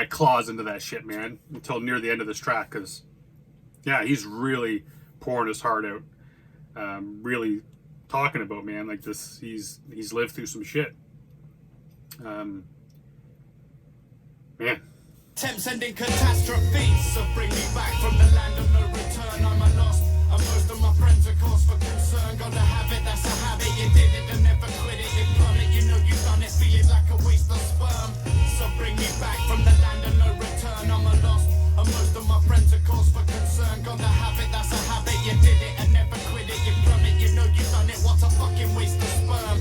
claws into that shit, man, until near the end of this track, because, yeah, he's really pouring his heart out. Really talking about, man, like this, he's lived through some shit. Man. Attempts ending catastrophe. So bring me back from the land of no return. I'm a lost. And most of my friends are cause for concern. Gotta have it, that's a habit. You did it and never quit it. You plummet, you know you've done it. Feeling like a waste of sperm. So bring me back from the land of no return. I'm a lost. And most of my friends are cause for concern. Gotta have it, that's a habit. You did it and never quit it. You plummet, you know you've done it. What a fucking waste of sperm.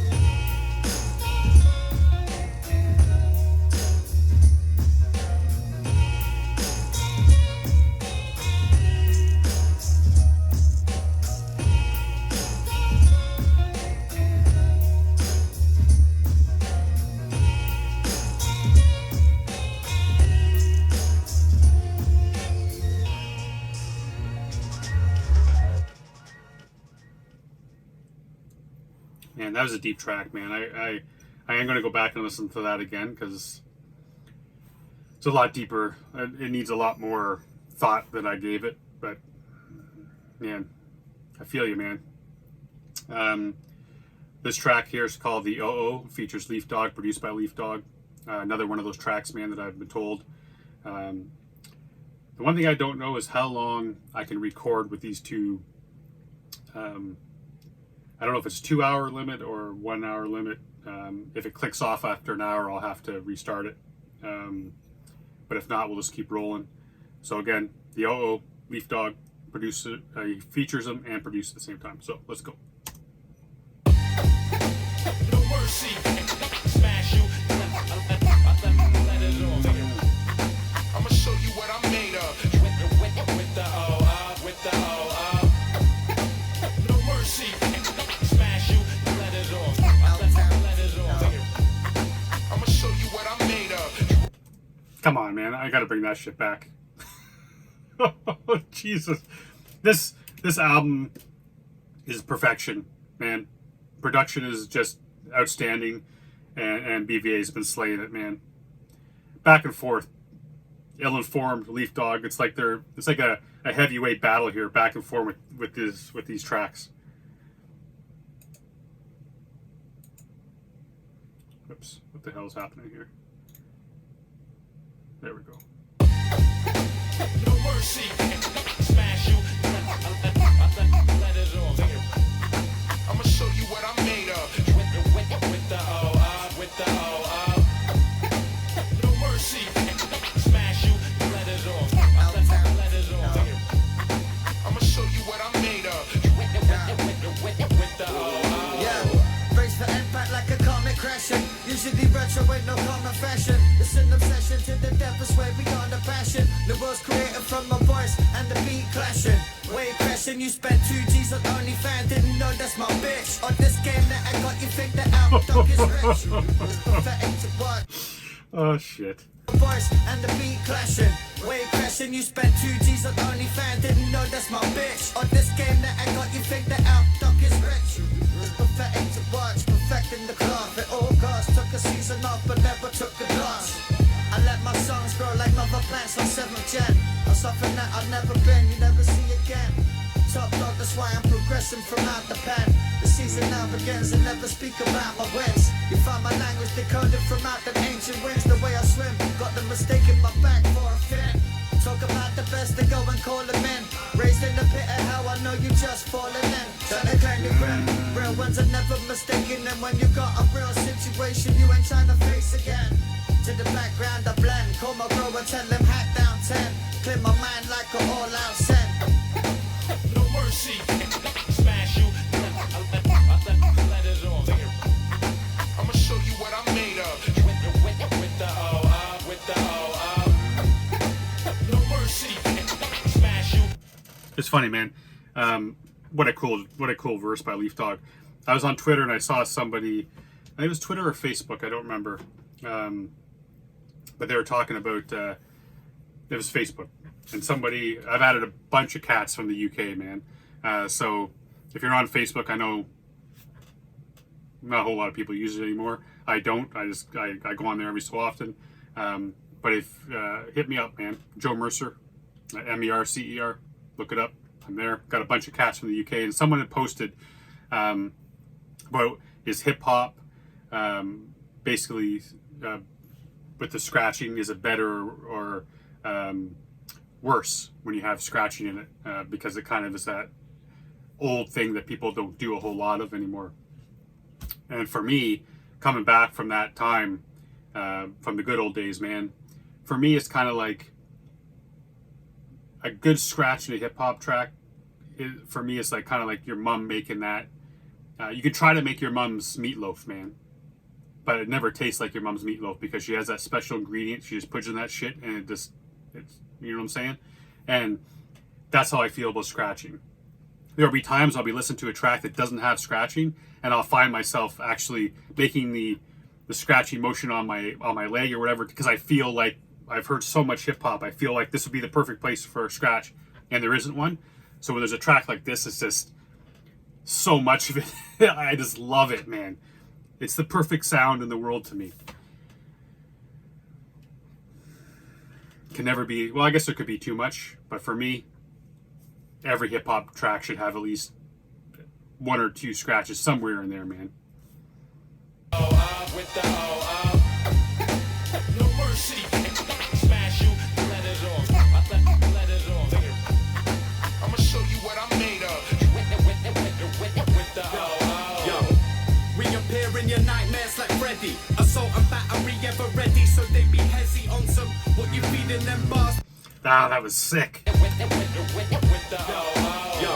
Man, that was a deep track, man. I am going to go back and listen to that again, because it's a lot deeper. It needs a lot more thought than I gave it, but man, I feel you, man. This track here is called The OO, features Leaf Dog, produced by Leaf Dog. Another one of those tracks, man, that I've been told. The one thing I don't know is how long I can record with these two. I don't know if it's a 2-hour limit or 1 hour limit. If it clicks off after an hour, I'll have to restart it. But if not, we'll just keep rolling. So again, the OO, Leaf Dog, produces it, he features them and produces at the same time. So let's go. No mercy, smash you. Let it off. I'ma show you what I'm made of. With the O, with the O. No mercy, smash you. Let it off. Let it off. I'ma show you what I'm made of. Come on, man. I gotta bring that shit back. Oh, Jesus. This album is perfection, man. Production is just outstanding, and BVA's been slaying it, man. Back and forth, Illinformed, Leaf Dog. It's like a heavyweight battle here, back and forth with these tracks. Oops, what the hell is happening here? There we go. No mercy, smash you. Let it off. I'ma show you what I'm made of. With the O. No mercy, smash you. Let it off. Let it off. I'ma show you what I'm made of. With the O. Yeah, brace for impact like a comet crashing. Usually retro ain't no common fashion. It's an obsession to the depth is way beyond the passion. The world's created from my voice and the beat clashing. Way crashing, you spent 2 G's on OnlyFans. Didn't know that's my bitch. On this game that I got, you think that out dog is rich. It's pathetic to watch. Oh shit. Voice and the beat clashing. Way crashing, you spent 2 G's on OnlyFans. Didn't know that's my bitch. On this game that I got, you think that out dog is rich. It's pathetic to watch. Perfecting the craft at all costs. Took a season off but never took a glass. I let my songs grow like mother plants on 7th gen. I'm something that I've never been, you never see again. Top dog, that's why I'm progressing from out the pen. The season now begins and never speak about my wins. You find my language decoded from out the ancient winds. The way I swim, got them mistaking my back for a fin. Talk about the best, they go and call them in. Raised in the pit of how I know you just falling in. Trying to claim your grim. Real ones are never mistaken. And when you got a real situation, you ain't trying to face again. To the background I blend. Call my bro and tell him hat down 10. Clear my mind like an all-out send. No mercy, smash you. Let it off. I'ma show you what I'm made of. With the O. No mercy, smash you. It's funny, man. What a cool verse by Leaf Dog. I was on Twitter and I saw somebody, I think it was Twitter or Facebook, I don't remember. But they were talking about, it was Facebook. And somebody, I've added a bunch of cats from the UK, man. So if you're on Facebook, I know not a whole lot of people use it anymore. I don't. I go on there every so often. But if hit me up, man. Joe Mercer, MERCER. Look it up. I'm there. Got a bunch of cats from the UK, and someone had posted about his hip hop. Basically, with the scratching, is it better or worse when you have scratching in it? Because it kind of is that old thing that people don't do a whole lot of anymore. And for me, coming back from that time, from the good old days, man, for me, it's kind of like a good scratch in a hip hop track. For me, it's like kind of like your mom making that. You could try to make your mom's meatloaf, man, but it never tastes like your mom's meatloaf because she has that special ingredient. She just puts in that shit, and it's you know what I'm saying? And that's how I feel about scratching. There'll be times I'll be listening to a track that doesn't have scratching, and I'll find myself actually making the scratching motion on my leg or whatever, because I feel like I've heard so much hip hop. I feel like this would be the perfect place for a scratch, and there isn't one. So when there's a track like this, it's just so much of it. I just love it, man. It's the perfect sound in the world to me. Can never be, well, I guess there could be too much, but for me, every hip hop track should have at least 1 or 2 scratches somewhere in there, man. With the O. No mercy, smash you. Let it off. Let it off. I'ma show you what I'm made of. With the O. Yo, reappear in your nightmares like Freddy. Assault and battery ever ready, so they be hezzy on some. What you feeding them bars? Ah, that was sick. With the O. Yo,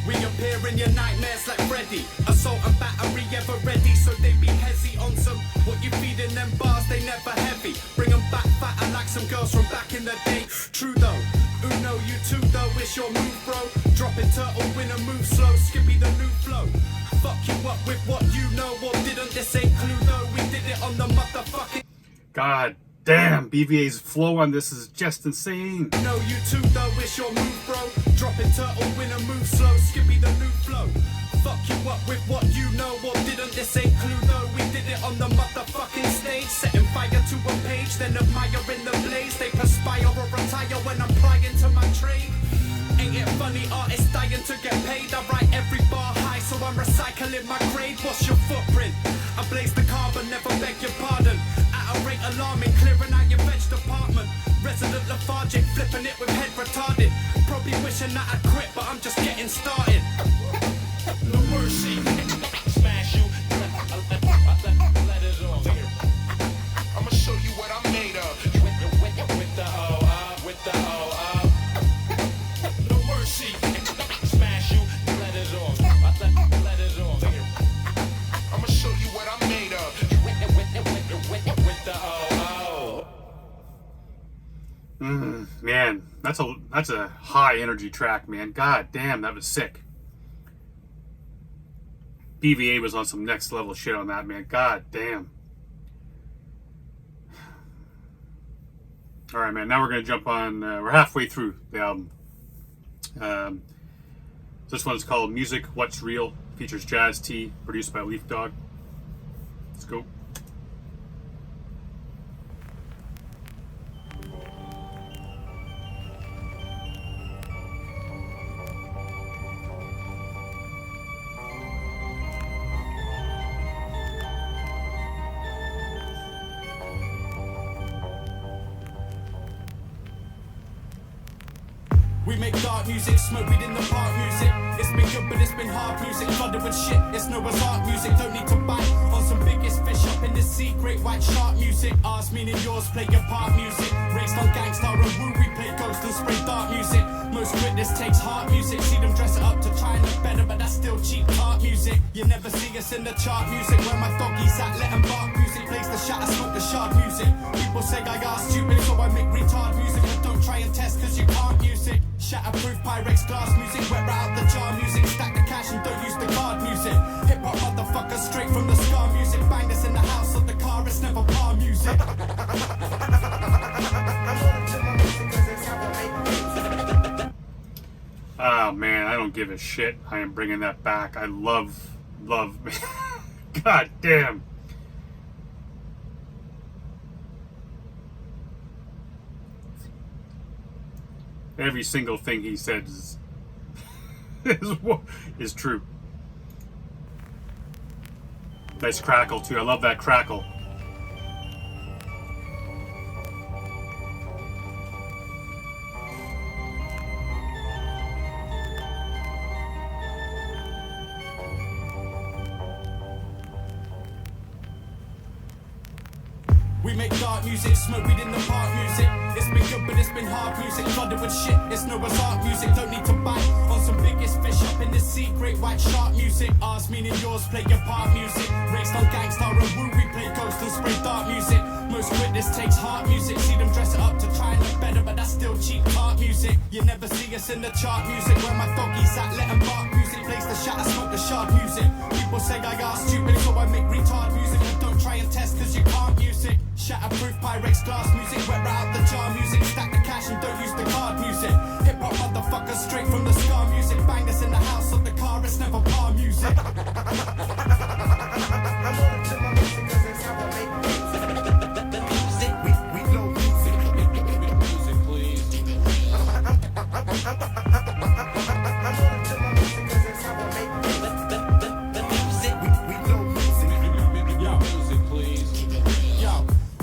reappear in your nightmares like Freddy. Assault and battery ever ready, so they be hezzy on some. What you feeding them bars, they never heavy. Bring them back fatter like some girls from back in the day. True though, Uno, you too though, it's your move, bro. Dropping turtle, winner, move slow, Skippy the new flow. Fuck you up with what you know, or didn't, this ain't clue though. We did it on the motherfucking. God damn, BVA's flow on this is just insane. No, you too though, it's your move, bro. Dropping turtle, winner, move slow, Skippy the new flow. Fuck you up with what you know, or didn't, this ain't clue though. We did it on the motherfucking stage. Setting fire to a page, then admiring the blaze. They perspire to my trade. Ain't it funny, artists dying to get paid? I write every bar high, so I'm recycling my grade. What's your footprint? I blaze the carbon, never beg your pardon. At a rate alarming, clearing out your veg department. Resident lethargic, flipping it with head retarded. Probably wishing that I'd quit, but I'm just getting started. No mercy. Smash you. Let it off. I'ma show you what I'm made of. With the O, with the O. No mercy. Smash you. Let it off. Let it off. I'ma show you what I'm made of. With the O. Man, that's a high energy track, man. God damn, that was sick. BVA was on some next level shit on that, man. God damn. All right, man. Now we're gonna jump on. We're halfway through the album. This one's called "Music What's Real." Features Jazz T, produced by Leaf Dog. Let's go. We make dark music, smoke weed in the park music. It's been good, but it's been hard music. Flooded with shit, it's Noah's Ark music. Don't need to bite on some biggest fish up in the sea. Great white shark music. Ours meaning yours, play your part music. Raised on gangsta and woo, we play ghost and spray dark music. Most witness takes heart music. See them dress it up to try and look better, but that's still cheap art music. You never see us in the chart music. Where my doggies at, let 'em bark music. Plays the shatter, smoke the shark music. People say I are stupid, so I make retard music. But don't try and test, cause you can't music. Shatterproof Pyrex glass music, wet right out the jar music. Stack the cash and don't use the card music. Hip hop motherfucker straight from the scar music. Bang this in the house of the car, it's never par music. Oh man, I don't give a shit. I am bringing that back. I love. God damn. Every single thing he said is true. Nice crackle too. I love that crackle. We make dark music, smoke weed in the park music. It's been good, but it's been hard music. Flooded with shit, it's Noah's Ark music. Don't need to bite on some biggest fish up in the sea. Great white shark music. Ours meaning yours, play your part music. Raised on gangsta and woo, we play ghost and spray dark music. Most witness takes heart music. See them dress it up to try and look better, but that's still cheap art music. You never see us in the chart music. Where my doggies at, let 'em bark music. Plays the shatter, smoke the shark music. People say I are stupid, so I make retard music. And don't try and test, cause you can't music. Shatterproof Pyrex glass music, wet right out the jar music. Stack the cash and don't use the card music. Hip hop motherfucker straight from the scar music. Bang this in the house of the car, it's never par music. We know music. Music, please. We know music. Music, please. Yo,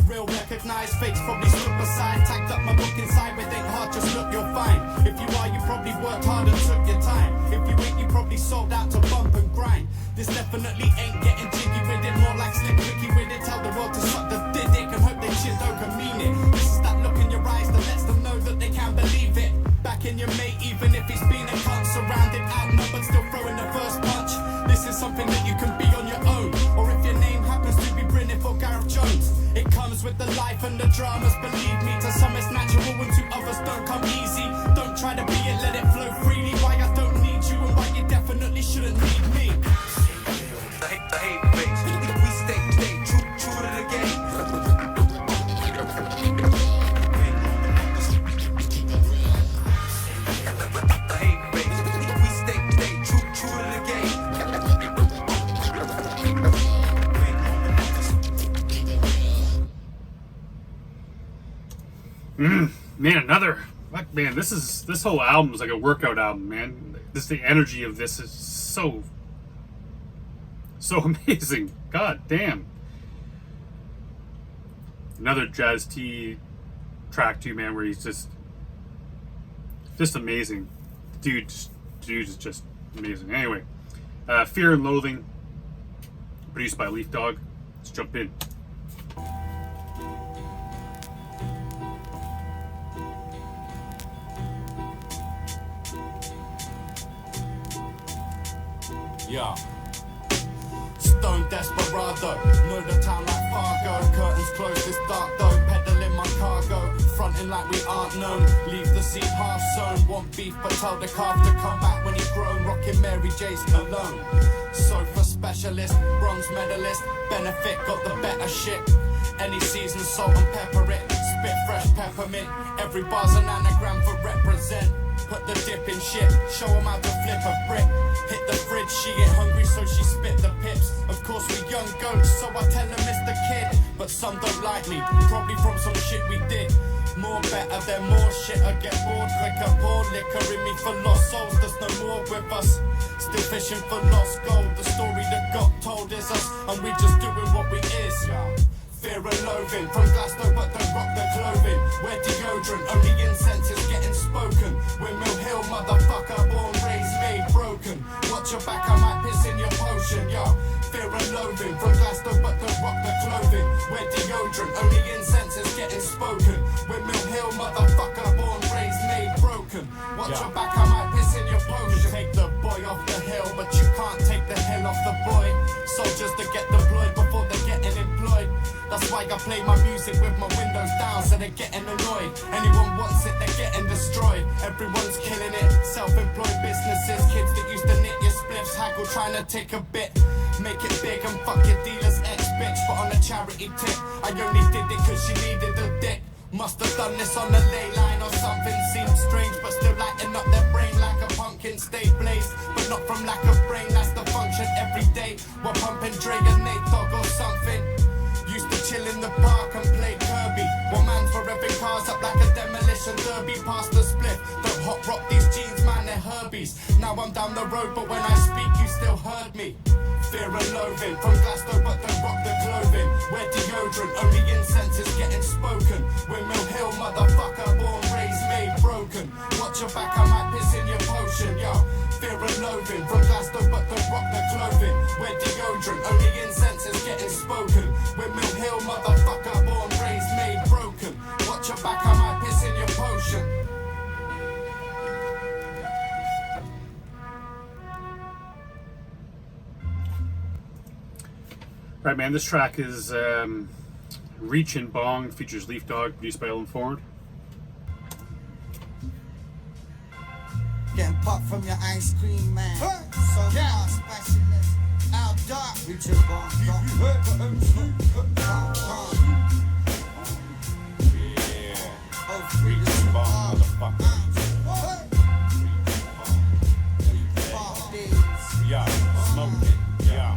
real recognized fakes probably stood beside. Tacked up my book inside, but ain't hard, just look, you'll find. If you are, you probably worked hard and took your time. If you ain't, you probably sold out to bump and grind. This definitely ain't getting jiggy with it, more like slick Ricky with it. Tell the world to suck the dick and hope they shit don't can mean it. This is that look in your eyes that lets them know that they can't believe it. Backing your mate, even if he's been a cunt, surrounded, outnumbered, still throwing the first punch. This is something that you can be on your own, or if your name happens to be Brynniff or Gareth Jones. It comes with the life and the dramas, believe me. To some it's natural and to others don't come easy. Don't try to be it, let it flow freely. Why I don't need you and why you definitely shouldn't need me. The hate face. We stay true to the game. The hate face. We stay true to the game. Man, man, this whole album is like a workout album, man. The energy of this is so amazing. God damn. Another Jazz T track too, man, where he's just amazing. Dude is just amazing. Anyway, Fear and Loathing, produced by Leaf Dog. Let's jump in. Yeah. Stone desperado, know the town like Fargo. Curtains closed, it's dark though. Peddling my cargo, fronting like we aren't known. Leave the seat half sown. Want beef, but tell the calf to come back when he's grown. Rocking Mary J's alone. Sofa specialist, bronze medalist. Benefit got the better shit. Any season, salt and pepper it. Spit fresh peppermint. Every bar's an anagram for represent. Put the dip in shit, show 'em how to flip a brick. Hit the fridge, she get hungry so she spit the pips. Of course we young goats, so I tell them it's the kid. But some don't like me, probably from some shit we did. More better than more shit, I get bored quicker. Pour liquor in me for lost souls, there's no more with us. Still fishing for lost gold, the story that got told is us. And we just doing what we is. Fear and loathing, from Glasgow but don't rock the clothing. Wear deodorant, only incense is getting spoken. Windmill Hill, motherfucker, born, raised, made, broken. Watch your back, I might piss in your potion, yo. Fear and loathing, from Glasgow but don't rock the clothing. Wear deodorant, only incense is getting spoken. Windmill Hill, motherfucker, born, raised, made, broken. Watch your back, I might piss in your potion. Take the boy off the hill, but you can't take the hill off the boy. Soldiers that get deployed before they're getting employed. That's why I play my music with my windows down, so they're getting annoyed. Anyone wants it, they're getting destroyed. Everyone's killing it. Self-employed businesses, kids that used to knit your spliffs, haggle trying to take a bit. Make it big and fuck your dealer's ex-bitch, but on a charity tip. I only did it cause she needed a dick. Must have done this on the ley line or something. Seems strange, but still lighting up their brain like a pumpkin. Stay blazed, but not from lack of brain. That's the function every day. We're pumping Dre and Nate Dogg or something. Used to chill in the park and play Kirby. One man's for revving cars up like a demolition derby. Past the split, don't hot rock these jeans, man, they're Herbies. Now I'm down the road, but when I speak, you still heard me. Fear and loathing, from Glasgow, but don't rock the clothing. Wear deodorant, only incense is getting spoken. Windmill Hill, motherfucker, born, raised, made, broken. Watch your back, I might piss in your potion, yo. Fear and loathing, from Glasgow, but don't rock the clothing. Wear deodorant, only incense is getting spoken. Windmill Hill, motherfucker, born, raised, made, broken. Watch your back, I might piss in your potion. Right, man, this track is Reach and Bong, features Leaf Dog, produced by Illinformed. Getting popped from your ice cream man. So far specialist. Out dark. Reach your bomb. Yeah. Reach your bomb, motherfucker. Yeah, smoke it. Yeah.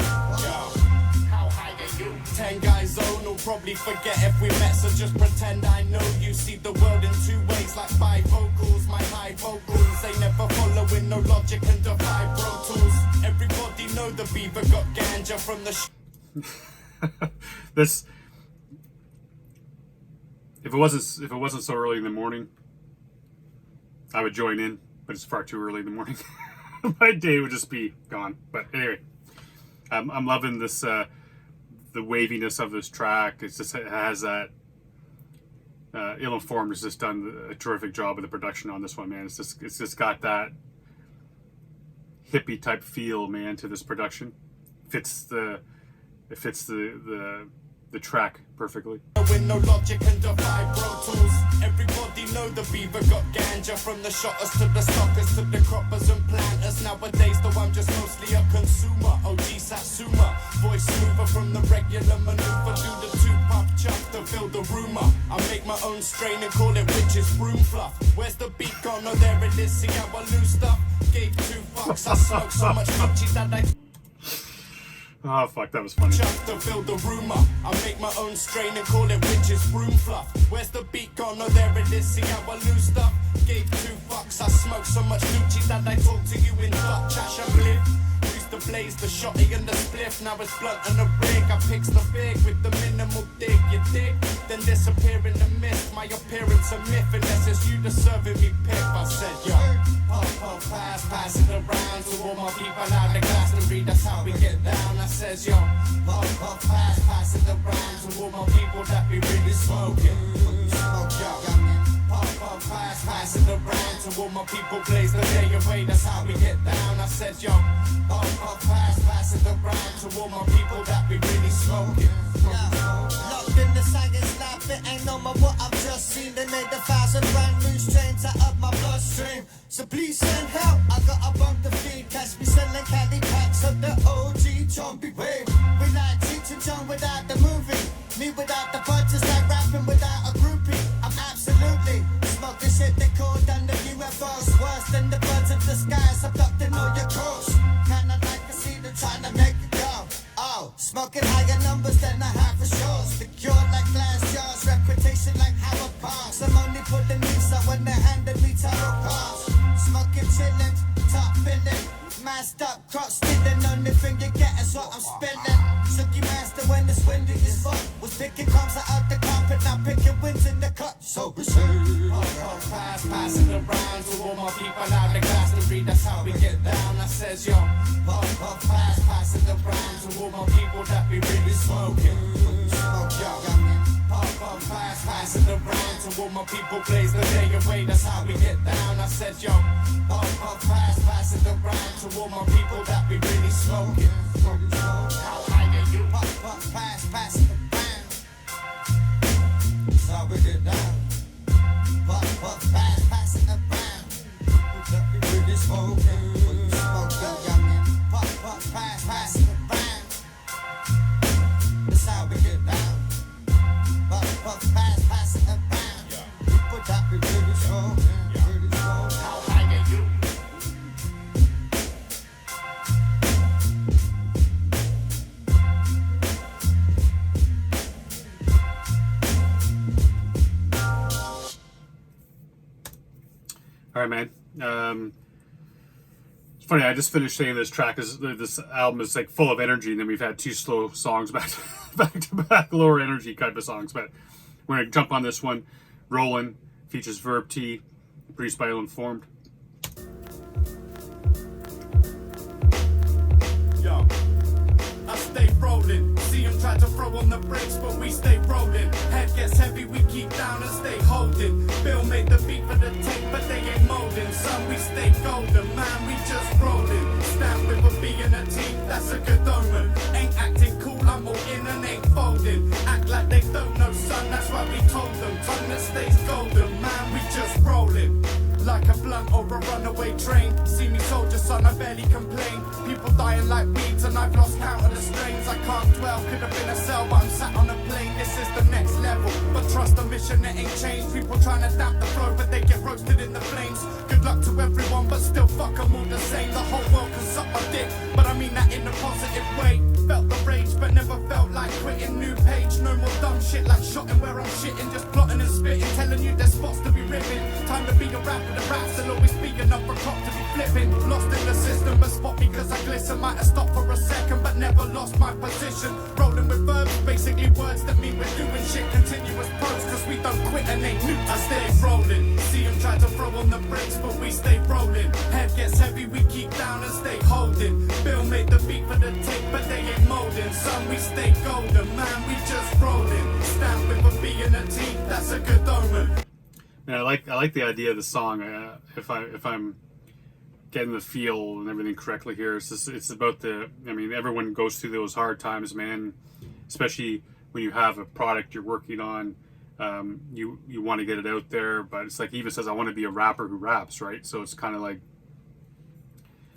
How high are you? 10 guys zone will probably forget if we met, so just pretend I know you. See the world in two ways, like bifocals. My high vocals, they never following no logic and defy Pro Tools. Everybody know the beaver got ganja from the This, if it wasn't so early in the morning, I would join in, but it's far too early in the morning. My day would just be gone. But anyway, I'm loving this, the waviness of this track. It has that. Illinformed has just done a terrific job of the production on this one, man. It's just got that hippie type feel, man, to this production. It fits the track perfectly. With no logic and defy Pro Tools. Everybody know the beaver got ganja, from the shotters to the suckers to the croppers and planters. Nowadays though I'm just mostly a consumer. OG Satsuma, voice smoother from the regular maneuver. Do the two-puff chuck to fill the rumor. I make my own strain and call it witch's broom fluff. Where's the beat gone? Oh there it is, see how I lose stuff. Gave 2 fucks, I smoke so much Gucci that I... Oh fuck, that was funny. Just to build a rumor, I make my own strain and call it witches broom fluff. Where's the beat gone? Oh, there it is. See how I lose stuff? Gave 2 fucks. I smoke so much Gucci that I talk to you in Dutch. Ash and bliff. Used to blaze the shotty and the spliff. Now it's blunt and a brick. I picks the big with the minimal dig. You dig? Then disappear in the mist. My appearance a myth unless it's you deserving me piff. I said, yo, puff, pass it around to all my people out the glass and read. That's how we get down. I says, yo, puff, pass it around to all my people that be really smoking. Smoke, yo. Puff, pass it around to all my people blaze the day away. That's how we get down. I said, yo, puff, pass it around to all my people that be really smoking. Locked in the science lab, it ain't no more what I've just seen. They made 1,000 brand new strains out of my bloodstream. So please send help, I got a bump to feed. Catch me selling candy packs of the OG zombie wave. We like Cheech and Chong without the movie. Me without the punches, like rapping without a groupie. I'm absolutely smoking shit they call down the UFOs. Worse than the birds of the skies, abducting all your crows. Kinda like to see them trying to make it go. Oh, smoking higher numbers than I have for sure. Secure like glass jars, reputation like Howard Parks. I'm only putting these out when they handed me tarot cards. Smoking chillin', top billing. Masked up, cross stealing. Only thing you get is what I'm spilling. Suki master when it's windy as fuck. Was picking crumbs out the carpet, now picking wins in the cup. So we say, pass it around to all my people out the glass to read. That's how we get down. I says, yo, pass it around to all my people that be really smoking. Smoke, yo. Pass it around to all my people blaze the day away. That's how we get down. I said, yo, pass it around to all my people that be really smoking. How high are you? Pass it around. That's how we get down. Pass it around. People that be really smoking. Pass it around. That's how we get down. Pass it around. People that be really smoking. How high are you? All right, man. It's funny. I just finished saying this track is this album is like full of energy, and then we've had 2 slow songs back to back, lower energy kind of songs. But we're gonna jump on this one. Rollin features Verb T, produced by Illinformed. Yo, I stay rolling. See them try to throw on the brakes, but we stay rolling. Head gets heavy, we keep down and stay holding. Bill made the beat for the tape, but they ain't molding. Son, we stay golden, man, we just rolling. Stand with a B and a T, that's a good omen. Ain't acting cool, I'm all in and ain't folding. Act like they don't know, son, that's why we told them. Tongue that stays golden, man, we just rolling. Like a blunt or a runaway train. See me soldier, son, I barely complain. People dying like weeds and I've lost count of the strains. I can't dwell, could have been a cell, but I'm sat on a plane. This is the next level, but trust the mission, it ain't changed. People trying to damp the flow, but they get roasted in the flames. Good luck to everyone, but still fuck them all the same. The whole world can suck my dick, but I mean that in a positive way. Felt the rage, but never felt like quitting. New page, no more dumb shit like shotting where I'm shitting. Just plotting and spitting, telling you there's spots to be ripping. Time to be a rapper. The raps will always be enough for cop to be flipping. Lost in the system, but spot because I glisten. Might have stopped for a second, but never lost my position. Rolling with verbs, basically words that mean we're doing shit. Continuous pros, cause we don't quit and ain't new. I stay rolling. See them try to throw on the brakes, but we stay rolling. Head gets heavy, we keep down and stay holding. Bill made the beat for the tape, but they ain't molding. Son, we stay golden, man, we just rolling. Stand with a B and a T, that's a good omen. And I like the idea of the song. If I'm getting the feel and everything correctly here, it's about the. I mean, everyone goes through those hard times, man. Especially when you have a product you're working on, you want to get it out there. But it's like he even says, I want to be a rapper who raps, right? So it's kind of like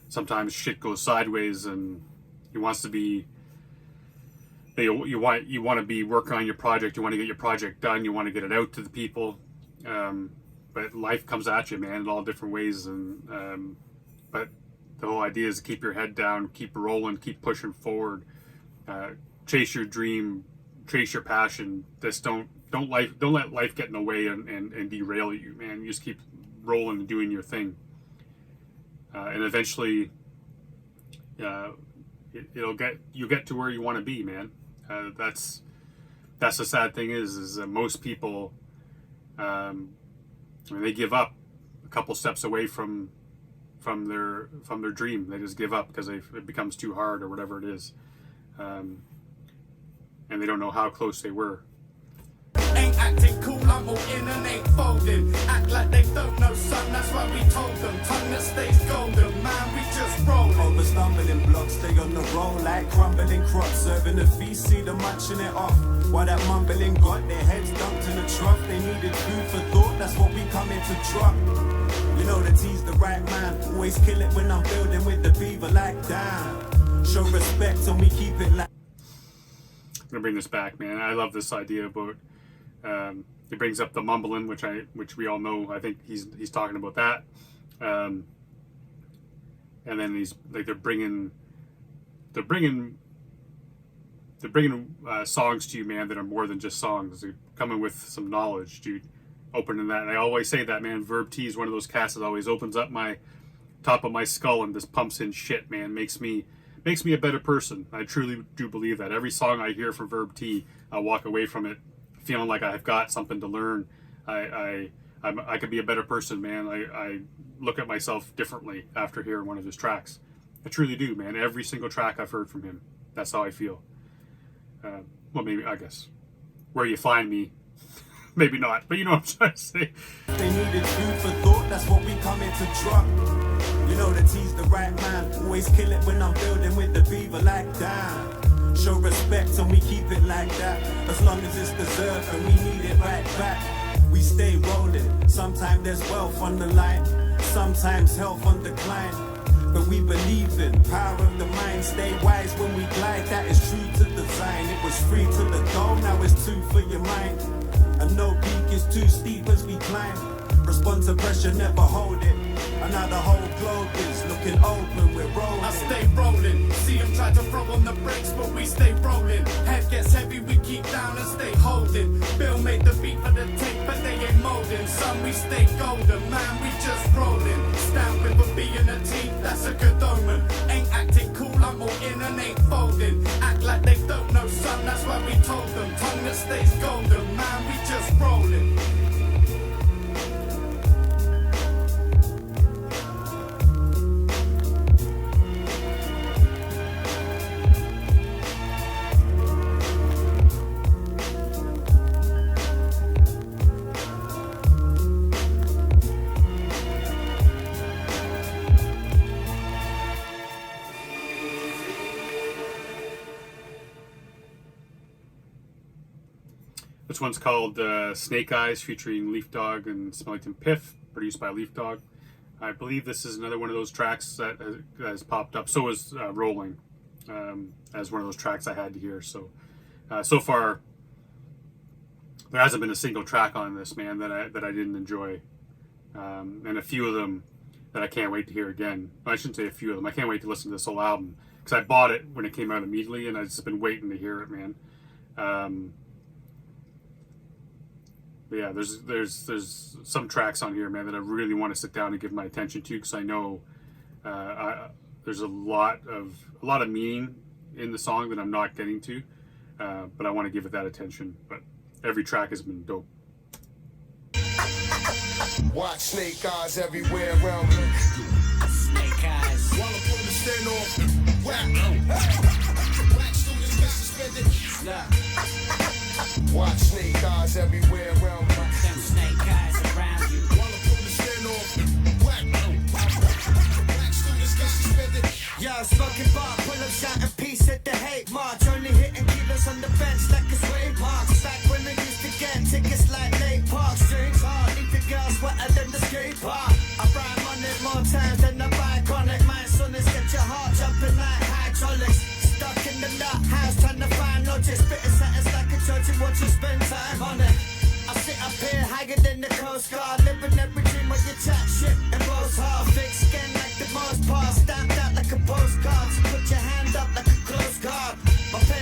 sometimes shit goes sideways, and he wants to be. You want to be working on your project. You want to get your project done. You want to get it out to the people. But life comes at you, man, in all different ways. And but the whole idea is to keep your head down, keep rolling, keep pushing forward. chase your dream, chase your passion. Just don't let life get in the way and derail you, man. You just keep rolling and doing your thing, and eventually, you'll get to where you want to be, man. That's the sad thing is that most people, they give up a couple steps away from their dream. They just give up because it becomes too hard or whatever it is, and they don't know how close they were. Ain't acting cool, I'm all in and ain't folding. Act like they don't know, son, that's why we told them. Tongue that stays golden, man, we just roll. Over stumbling blocks, stay on the roll like crumbling crops. Serving the feast, see them munching it off. While that mumbling got their heads dumped in the trough. They needed food for thought, that's what we come into drop. You know that he's the right man. Always kill it when I'm building with the beaver like damn. Show respect and we keep it like. I'm gonna bring this back, man. I love this idea about. He brings up the mumbling, which we all know. I think he's talking about that, and then he's like they're bringing songs to you, man, that are more than just songs. They're coming with some knowledge, dude. Opening that, and I always say that, man. Verb T is one of those cats that always opens up my top of my skull and just pumps in shit, man. Makes me a better person. I truly do believe that. Every song I hear from Verb T, I walk away from it feeling like I've got something to learn. I could be a better person, man. I look at myself differently after hearing one of his tracks. I truly do, man. Every single track I've heard from him, that's how I feel. Well, maybe, I guess, where you find me, maybe not, but you know what I'm trying to say. They needed food for thought, that's what we come into drop. You know that he's the right man. Always kill it when I'm building with the beaver like damn. Show respect and we keep it like that. As long as it's deserved and we need it right back. We stay rolling. Sometimes there's wealth on the line, sometimes health on decline. But we believe in power of the mind. Stay wise when we glide. That is true to design. It was free to the goal, now it's two for your mind. And no peak is too steep as we climb. Respond to pressure, never hold it. And now the whole globe is looking open, we're rolling. I stay rolling, see them try to throw on the brakes, but we stay rolling. Head gets heavy, we keep down and stay holding. Bill made the beat for the tape, but they ain't molding. Son, we stay golden, man, we just rolling. Stand with a B and a T, that's a good omen. Ain't acting cool, I'm all in and ain't folding. Act like they don't know, son, that's why we told them. Tongue that stays golden, man, we just rolling. This one's called Snake Eyes, featuring Leaf Dog and Smellington Piff, produced by Leaf Dog. I believe this is another one of those tracks that has popped up. So is Rolling, as one of those tracks I had to hear. So far, there hasn't been a single track on this, man, that I didn't enjoy, and a few of them that I can't wait to hear again. I shouldn't say a few of them. I can't wait to listen to this whole album because I bought it when it came out immediately, and I've just been waiting to hear it, man. But yeah, there's some tracks on here, man, that I really want to sit down and give my attention to because I know there's a lot of meaning in the song that I'm not getting to, but I want to give it that attention. But every track has been dope. Watch snake eyes everywhere around me. Snake eyes. While I'm pulling the stand off. Whack. Black students get suspended. Look, Watch snake eyes everywhere around me. them snake eyes around you. While I'm pulling the stand off. Whack. Black students get suspended. Yo, smoking bar, pull up, shouting peace at the hate march. Only hitting kilos on the bench like it's weight marks. Back when I used to get tickets like Lake Park. Strings hard, leave your girls wetter than the skate park. I rhyme on it more times than the iconic. My son is get your heart jumping like hydraulics. Stuck in the nut house trying to find logic. Spitting sentence like a judge and watch you spend time on it. I sit up here higher than the Coast Guard. Living every dream when you chat shit and rolls hard. Thick skin like the most part. Stamped out like a postcard. So put your hand up like a close guard. My pen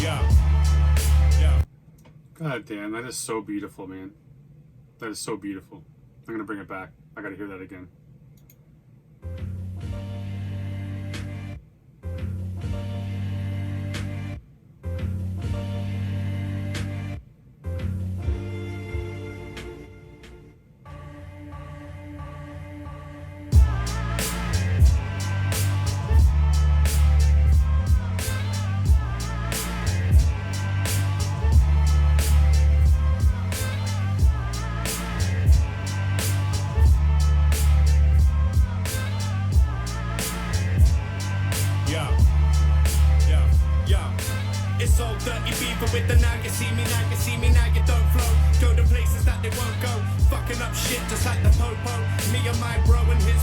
Yeah. God damn, that is so beautiful, man. That is so beautiful. I'm gonna bring it back. I gotta hear that again. fucking up shit just like the popo. Me and my bro and his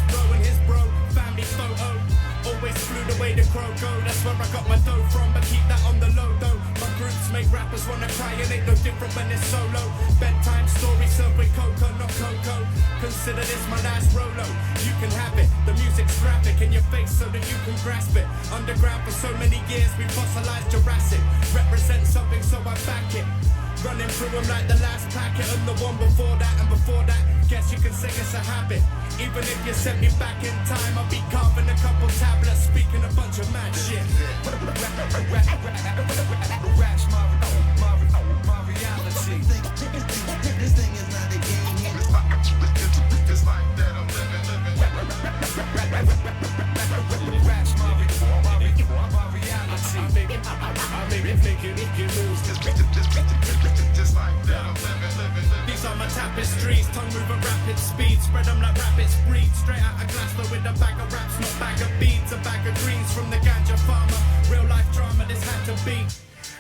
bro, family photo. Always flew the way the crow go, that's where I got my dough from, but keep that on the low though. My groups make rappers wanna cry and ain't no different when it's solo. Bedtime story served with cocoa, not cocoa. Consider this my last Rolo. You can have it, the music's graphic in your face so that you can grasp it. Underground for so many years, we fossilized Jurassic. Represent something so I back it. Running through them like the last packet and the one before that and before that. Guess you can say it's a habit. Even if you sent me back in time, I'll be carving a couple tablets, speaking a bunch of mad shit. Raps my reality. This thing is not a game. It's like that I'm living. Raps my reality. I make it moves. Just like that I'm living. These are my tapestries, tongue move at rapid speed. Spread them like rabbits breed. Straight out of Glasgow with a bag of raps, not bag of beads. A bag of greens from the ganja farmer. Real life drama, this had to be.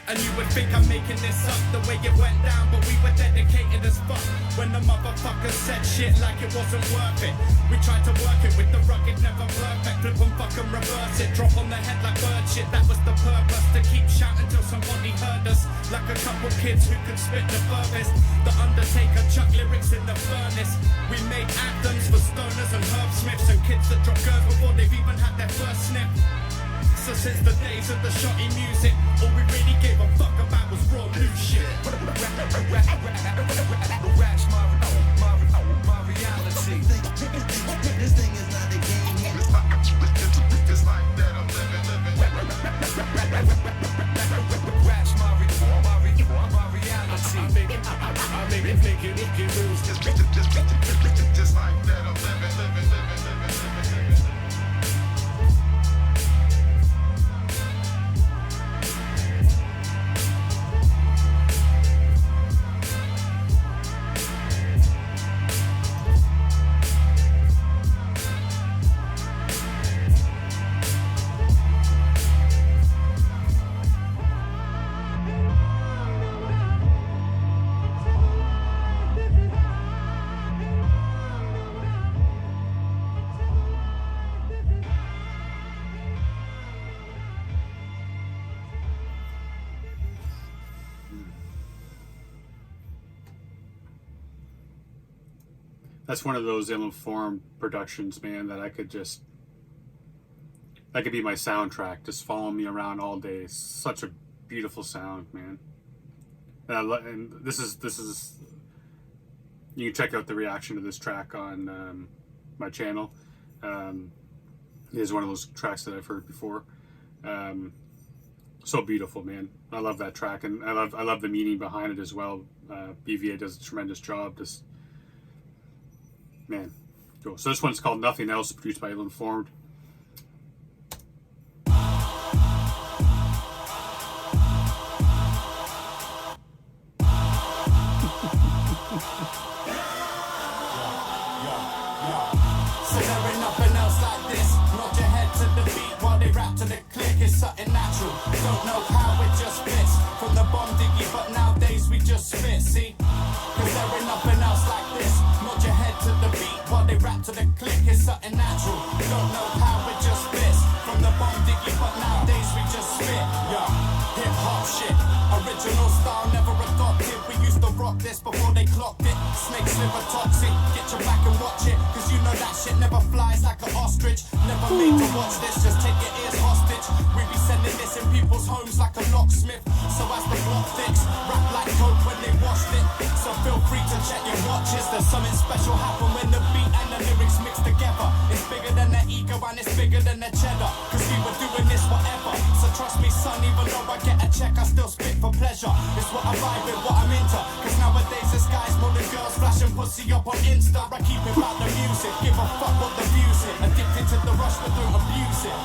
And you would think I'm making this up the way it went down, but we were dedicated as fuck. When the motherfuckers said shit like it wasn't worth it, we tried to work it with the rugged, never perfect. Flip and fuck and reverse it, drop on the head like bird shit. That was the purpose, to keep shouting till somebody heard us. Like a couple kids who could spit the furthest. The Undertaker chuck lyrics in the furnace. We made anthems for stoners and herb smiths and kids that drop girls before they've even had their first sniff. So since the days of the shotty music, all we really gave a fuck about was raw new shit. Raps my reality. This thing is not a game. It's like that I'm living. Raps my reality. I make it moves. Just like that I'm living. That's one of those Illinformed productions, man, that that could be my soundtrack, just following me around all day. It's such a beautiful sound, man. And this is you can check out the reaction to this track on my channel. It is one of those tracks that I've heard before. So beautiful, man. I love that track, and I love the meaning behind it as well. BVA does a tremendous job. Just, man, cool. So this one's called Nothing Else, produced by Illinformed. So there ain't nothing else like this. Nod your head to the beat while they rap to the click. It's something natural. Don't know how it just fits. From the bomb diggy, but nowadays we just spit, see? Cause there ain't nothing else like this. Nod your head to the beat while they rap to the click. It's something natural. Don't know how it just fits. From the bomb diggy, but nowadays we just spit. Yeah, hip hop shit. Original style never adopted. We used to rock this before they clocked it. Snakes liver toxic. Get your back and watch it. Cause you know that shit never flies like an ostrich. Never made to watch this, just take your ears hostage. We be sending this in people's homes like a locksmith. So as the block fix, rap like coke when they washed it. So feel free to check your watches. There's something special happen when the beat and the lyrics mix together. It's bigger than their ego and it's bigger than their cheddar. Cause we were doing this forever. So trust me son, even though I get a check, I still spit for pleasure. It's what I vibe with, what I'm into. Cause nowadays this guy's more than girls flashing pussy up on Insta. I keep it about the music, give a fuck what the views it. Addicted to the rush but don't abuse it.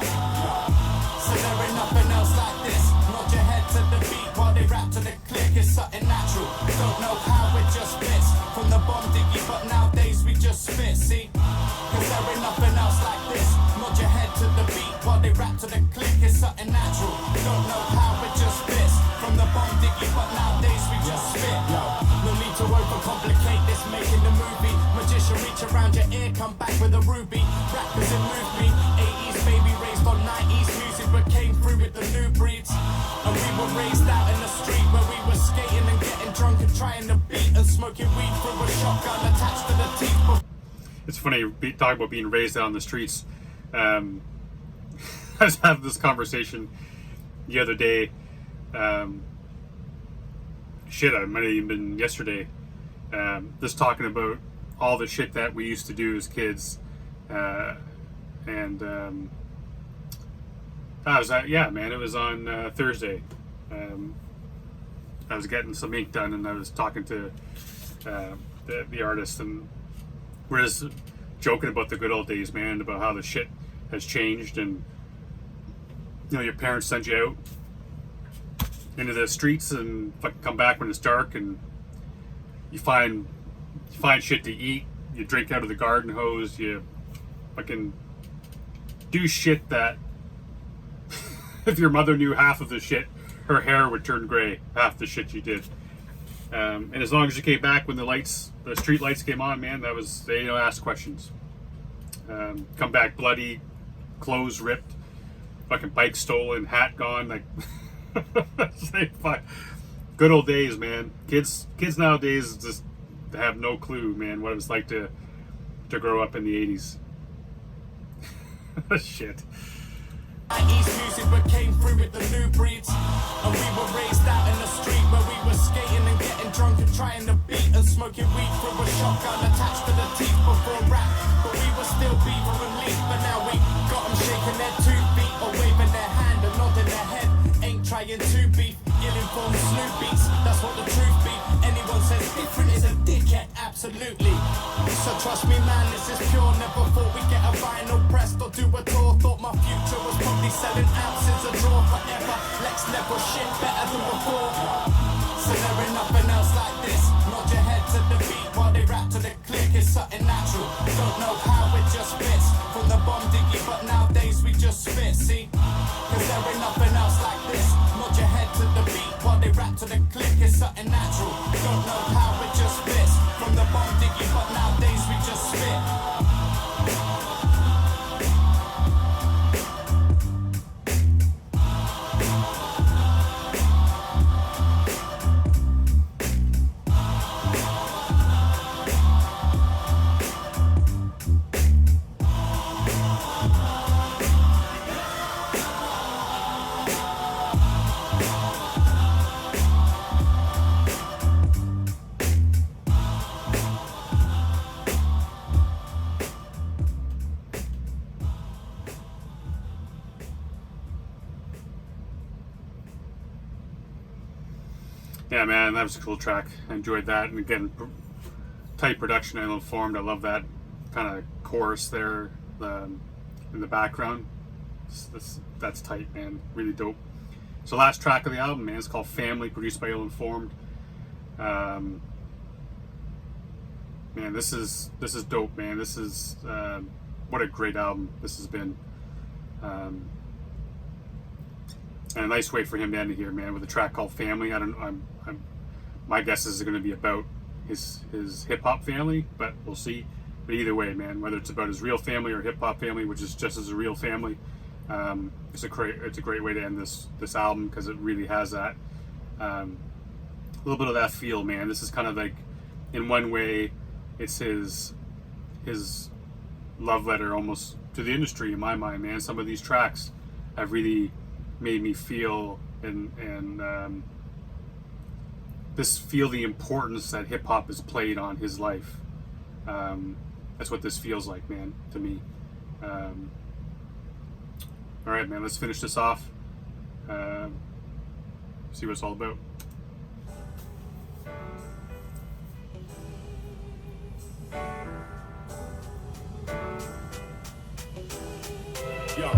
So there ain't nothing else like this. Nod your head to the beat while they rap to the click. It's something natural. Don't know how it just fits. From the bomb diggy, but nowadays we just spit, see? Cause there ain't nothing else like this. Nod your head to the beat while they rap to the click. It's something natural. Don't know how it just fits. From the bomb diggy, but nowadays we just spit. No need to overcomplicate this, making the movie. stitch around your ear, come back with a ruby. Rap doesn't move me. 80s baby raised on 90s music, but came through with the new breeds. And we were raised out in the street where we were skating and getting drunk and trying to beat and smoking weed through a shotgun attached to the teeth. It's funny talking about being raised out on the streets. I was having this conversation the other day. It might have even been yesterday. Just talking about all the shit that we used to do as kids. I was it was on Thursday. I was getting some ink done, and I was talking to the artist, and we're just joking about the good old days, man, about how the shit has changed, and you know, your parents send you out into the streets and fucking come back when it's dark, and you find shit to eat, you drink out of the garden hose, you fucking do shit that if your mother knew half of the shit, her hair would turn gray, half the shit you did. And as long as you came back when the street lights came on, man, they don't ask questions. Come back bloody, clothes ripped, fucking bike stolen, hat gone, like good old days, man. Kids nowadays just have no clue, man, what it was like to grow up in the 80s. Shit. 90s music, but came through with the new breeds. And we were raised out in the street where we were skating and getting drunk and trying to beat and smoking weed through a shotgun attached to the teeth before rap. But we were still Beaver and Leaf, but now we got them shaking their 2 feet or waving their hand and nodding their head. Ain't trying to beef, ill-informed Snoop beats, that's what the truth be. Anyone says different is a dickhead, absolutely. So trust me, man, this is pure. Never thought we'd get a vinyl pressed or do a tour. Thought my future was probably selling ounces a draw forever. Lex Neville shit better than before. So there ain't nothing else like this. Nod your head to the beat while they rap to the click. It's something natural. Don't know how it just fits. From the bomb diggy, but nowadays we just spit, see? Cause there ain't nothing else like this. Nod your head to the beat while they rap to the click. It's something natural. Don't know how it just fits. From the bomb diggy, but nowadays we just spit. Yeah, man, that was a cool track. I enjoyed that, and again, tight production. Illinformed. I love that kind of chorus there in the background. That's tight, man. Really dope. So, last track of the album, man, it's called "Family," produced by Illinformed. Man, this is dope, man. This is what a great album this has been. And a nice way for him to end it here, man, with a track called "Family." My guess is going to be about his hip hop family, but we'll see. But either way, man, whether it's about his real family or hip hop family, which is just as a real family, it's a great way to end this album, because it really has that a little bit of that feel, man. This is kind of like, in one way, it's his love letter almost to the industry, in my mind, man. Some of these tracks have really made me feel and feel the importance that hip hop has played on his life. That's what this feels like, man, to me. All right, man, let's finish this off. See what it's all about. Yo,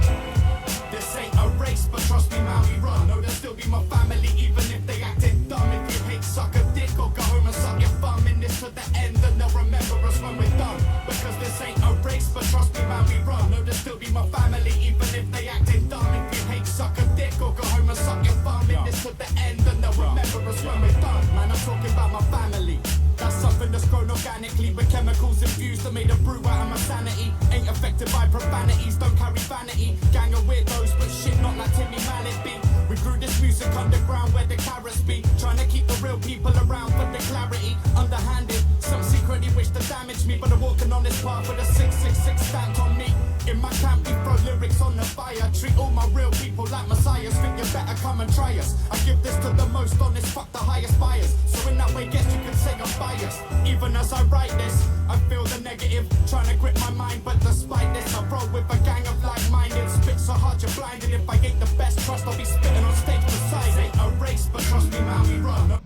this ain't a race, but trust me, man, we run. No, they'll still be my family, even if they acting dumb. If you hate suck a dick or go home and suck your thumb, in this to the end, and they'll remember us when we're done. Because this ain't a race, but trust me, man, we run. No, they'll still be my family, even if they acting dumb. If you hate suck a dick or go home and suck your thumb, in this to the end, and they'll remember us when we're done. Man, I'm talking about my family. That's something that's grown organically with chemicals in views that made a brew out of my sanity. Ain't affected by profanities, don't carry vanity. Gang of weirdos, but shit not like Timmy Mallet be. We grew this music underground where the carrots be. Trying to keep the real people around for the clarity. Underhanded, some secretly wish to damage me, but I'm walking on this path with a 666 stamped on me. In my camp we throw lyrics on the fire. Treat all my real people like messiahs. Think you better come and try us. I give this to the most honest, fuck the highest buyers. So in that way, guess you can say I'm biased. Even as I write this, I feel the negative, trying to grip my mind, but despite this, I roll with a gang of like-minded. Spit so hard you're blinded. If I ain't the best, trust I'll be spitting on stage beside it. A race, but trust me, man, we run.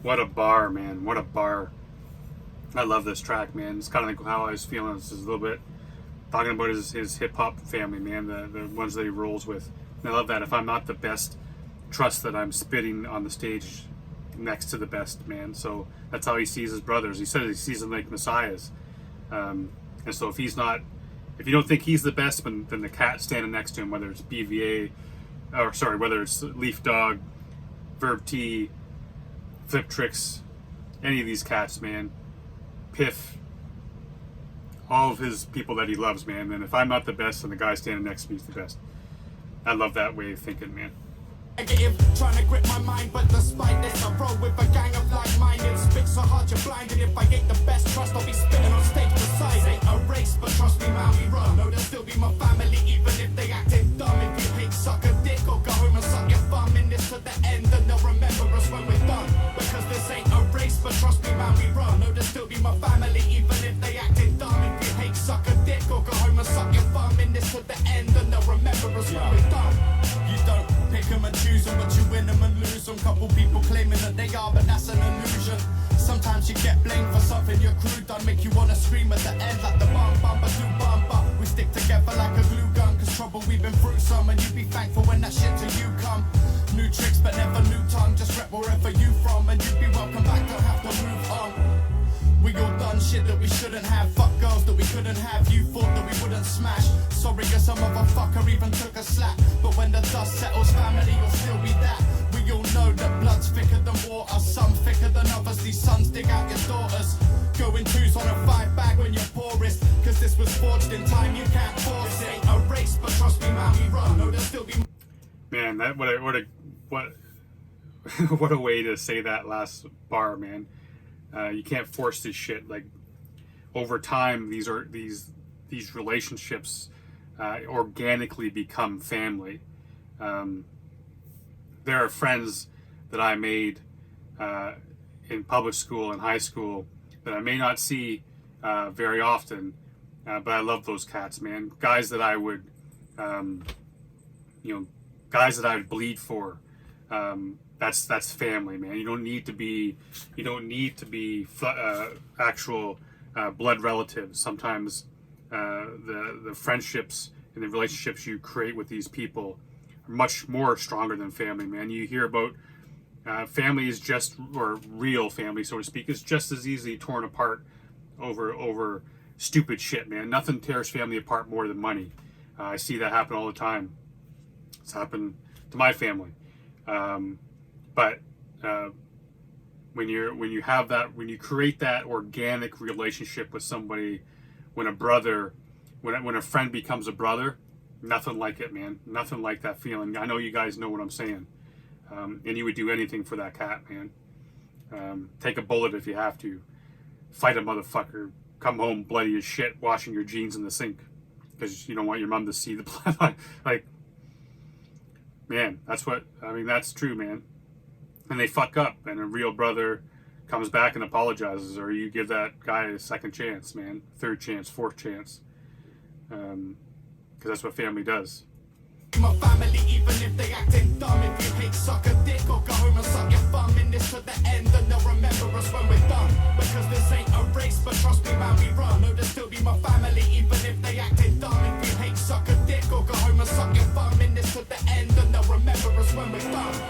What a bar, man! What a bar! I love this track, man. It's kind of like how I was feeling. This is a little bit talking about his hip hop family, man. The ones that he rolls with. And I love that. If I'm not the best, trust that I'm spitting on the stage next to the best, man. So that's how he sees his brothers. He says he sees them like messiahs. And so if you don't think he's the best, then the cat standing next to him, whether it's BVA, whether it's Leaf Dog, Verb T, Flip Tricks, any of these cats, man, Piff, all of his people that he loves, man. And if I'm not the best, then the guy standing next to me is the best. I love that way of thinking, man. Negative, trying to grip my mind, but despite this, I roll with a gang of like-minded. Spit so hard you're blinded. If I ain't the best, trust I'll be spitting on stage beside it. A race, but trust me, man, we run. No, they'll still be my family, even if they acting dumb. If you hate, suck a dick, or go home and suck your thumb. In this to the end, and they'll remember us when we're done. Because this ain't a race, but trust me, man, we run. No, they'll still be my family, even if they acting dumb. If you hate, suck a dick, or go home and suck your thumb. In this to the end, and they'll remember us when we're done. You don't pick 'em and choose 'em, but you win 'em and lose 'em. Couple people claiming that they are, but that's an illusion. Sometimes you get blamed for something your crew done, make you wanna scream at the end like the bum bumper do bumper. We stick together like a glue gun, cause trouble we've been through some, and you be thankful when that shit to you come. New tricks but never new tongue, just rep wherever you from, and you'd be welcome back, don't have to move on. We all done shit that we shouldn't have. Fuck girls that we couldn't have. You thought that we wouldn't smash. Sorry, guess some motherfucker even took a slap. But when the dust settles, family will still be that. We all know that blood's thicker than water. Some thicker than others. These sons dig out your daughters. Go in twos on a 5 bag when you're poorest. Cause this was forged in time, you can't force it. Ain't a race, but trust me, man, we run. No, there'll still be. Man, that what a way to say that last bar, man. You can't force this shit. Like, over time, these relationships organically become family. There are friends that I made in public school and high school that I may not see very often, but I love those cats, man. Guys that I would, guys that I would bleed for. That's family, man. You don't need to be actual blood relatives. Sometimes the friendships and the relationships you create with these people are much more stronger than family, man. You hear about family is just, or real family, so to speak, is just as easily torn apart over stupid shit, man. Nothing tears family apart more than money. I see that happen all the time. It's happened to my family. But when you create that organic relationship with somebody, when a friend becomes a brother, nothing like it, man. Nothing like that feeling. I know you guys know what I'm saying. And you would do anything for that cat, man. Take a bullet if you have to. Fight a motherfucker. Come home bloody as shit, washing your jeans in the sink because you don't want your mom to see the blood. Like, man, that's true, man. And they fuck up, and a real brother comes back and apologizes, or you give that guy a second chance, man, third chance, fourth chance, because that's what family does. My family, even if they acting dumb. If you hate, suck a dick, or go home and suck your thumb. In this to the end, and they'll remember us when we're done. Because this ain't a race, but trust me, man, we run. No, they'll still be my family, even if they acting dumb. If you hate, suck a dick, or go home and suck your thumb. In this to the end, and they'll remember us when we're done.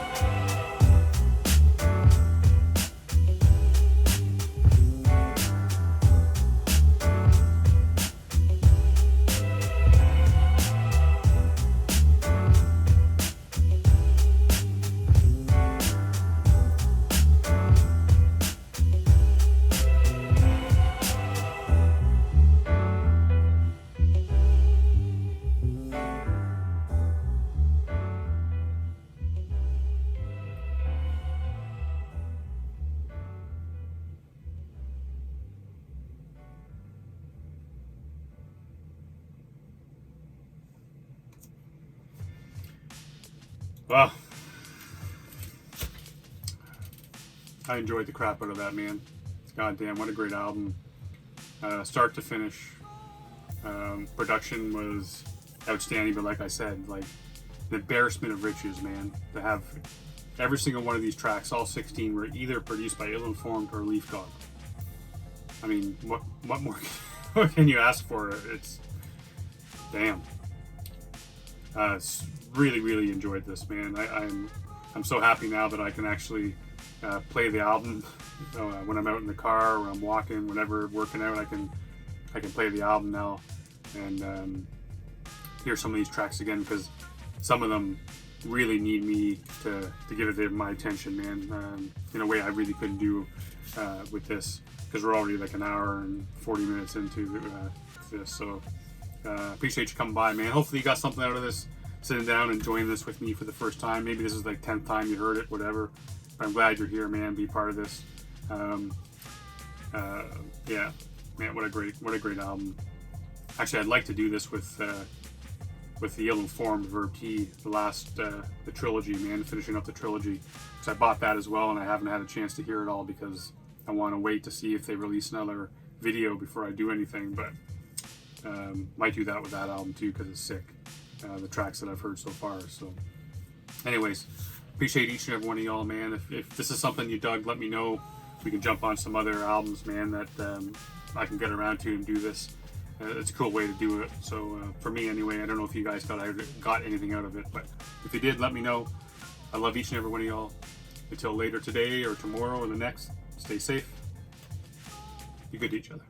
Well, I enjoyed the crap out of that, man. Goddamn, what a great album. Start to finish. Production was outstanding, but like I said, like, the embarrassment of riches, man. To have every single one of these tracks, all 16, were either produced by Illinformed or Leaf Dog. I mean, what more what can you ask for? It's damn. Really enjoyed this, man. I'm so happy now that I can actually play the album. When I'm out in the car or I'm walking, whenever working out, I can play the album now and hear some of these tracks again, because some of them really need me to give it my attention, man, in a way I really couldn't do with this, because we're already like an hour and 40 minutes into this. So appreciate you coming by, man. Hopefully you got something out of this, sitting down and enjoying this with me for the first time. Maybe this is like 10th time you heard it, whatever, but I'm glad you're here, man. Be part of this. Yeah, man, what a great album. Actually, I'd like to do this with the Illinformed Verb T, the trilogy, man, finishing up the trilogy. So I bought that as well, and I haven't had a chance to hear it all because I want to wait to see if they release another video before I do anything. But might do that with that album too, because it's sick. The tracks that I've heard so far. So, anyways, appreciate each and every one of y'all, man. If this is something you dug, let me know. We can jump on some other albums, man, that I can get around to and do this. It's a cool way to do it. So for me anyway, I don't know if you guys got anything out of it, but if you did, let me know. I love each and every one of y'all. Until later today or tomorrow or the next, stay safe. Be good to each other.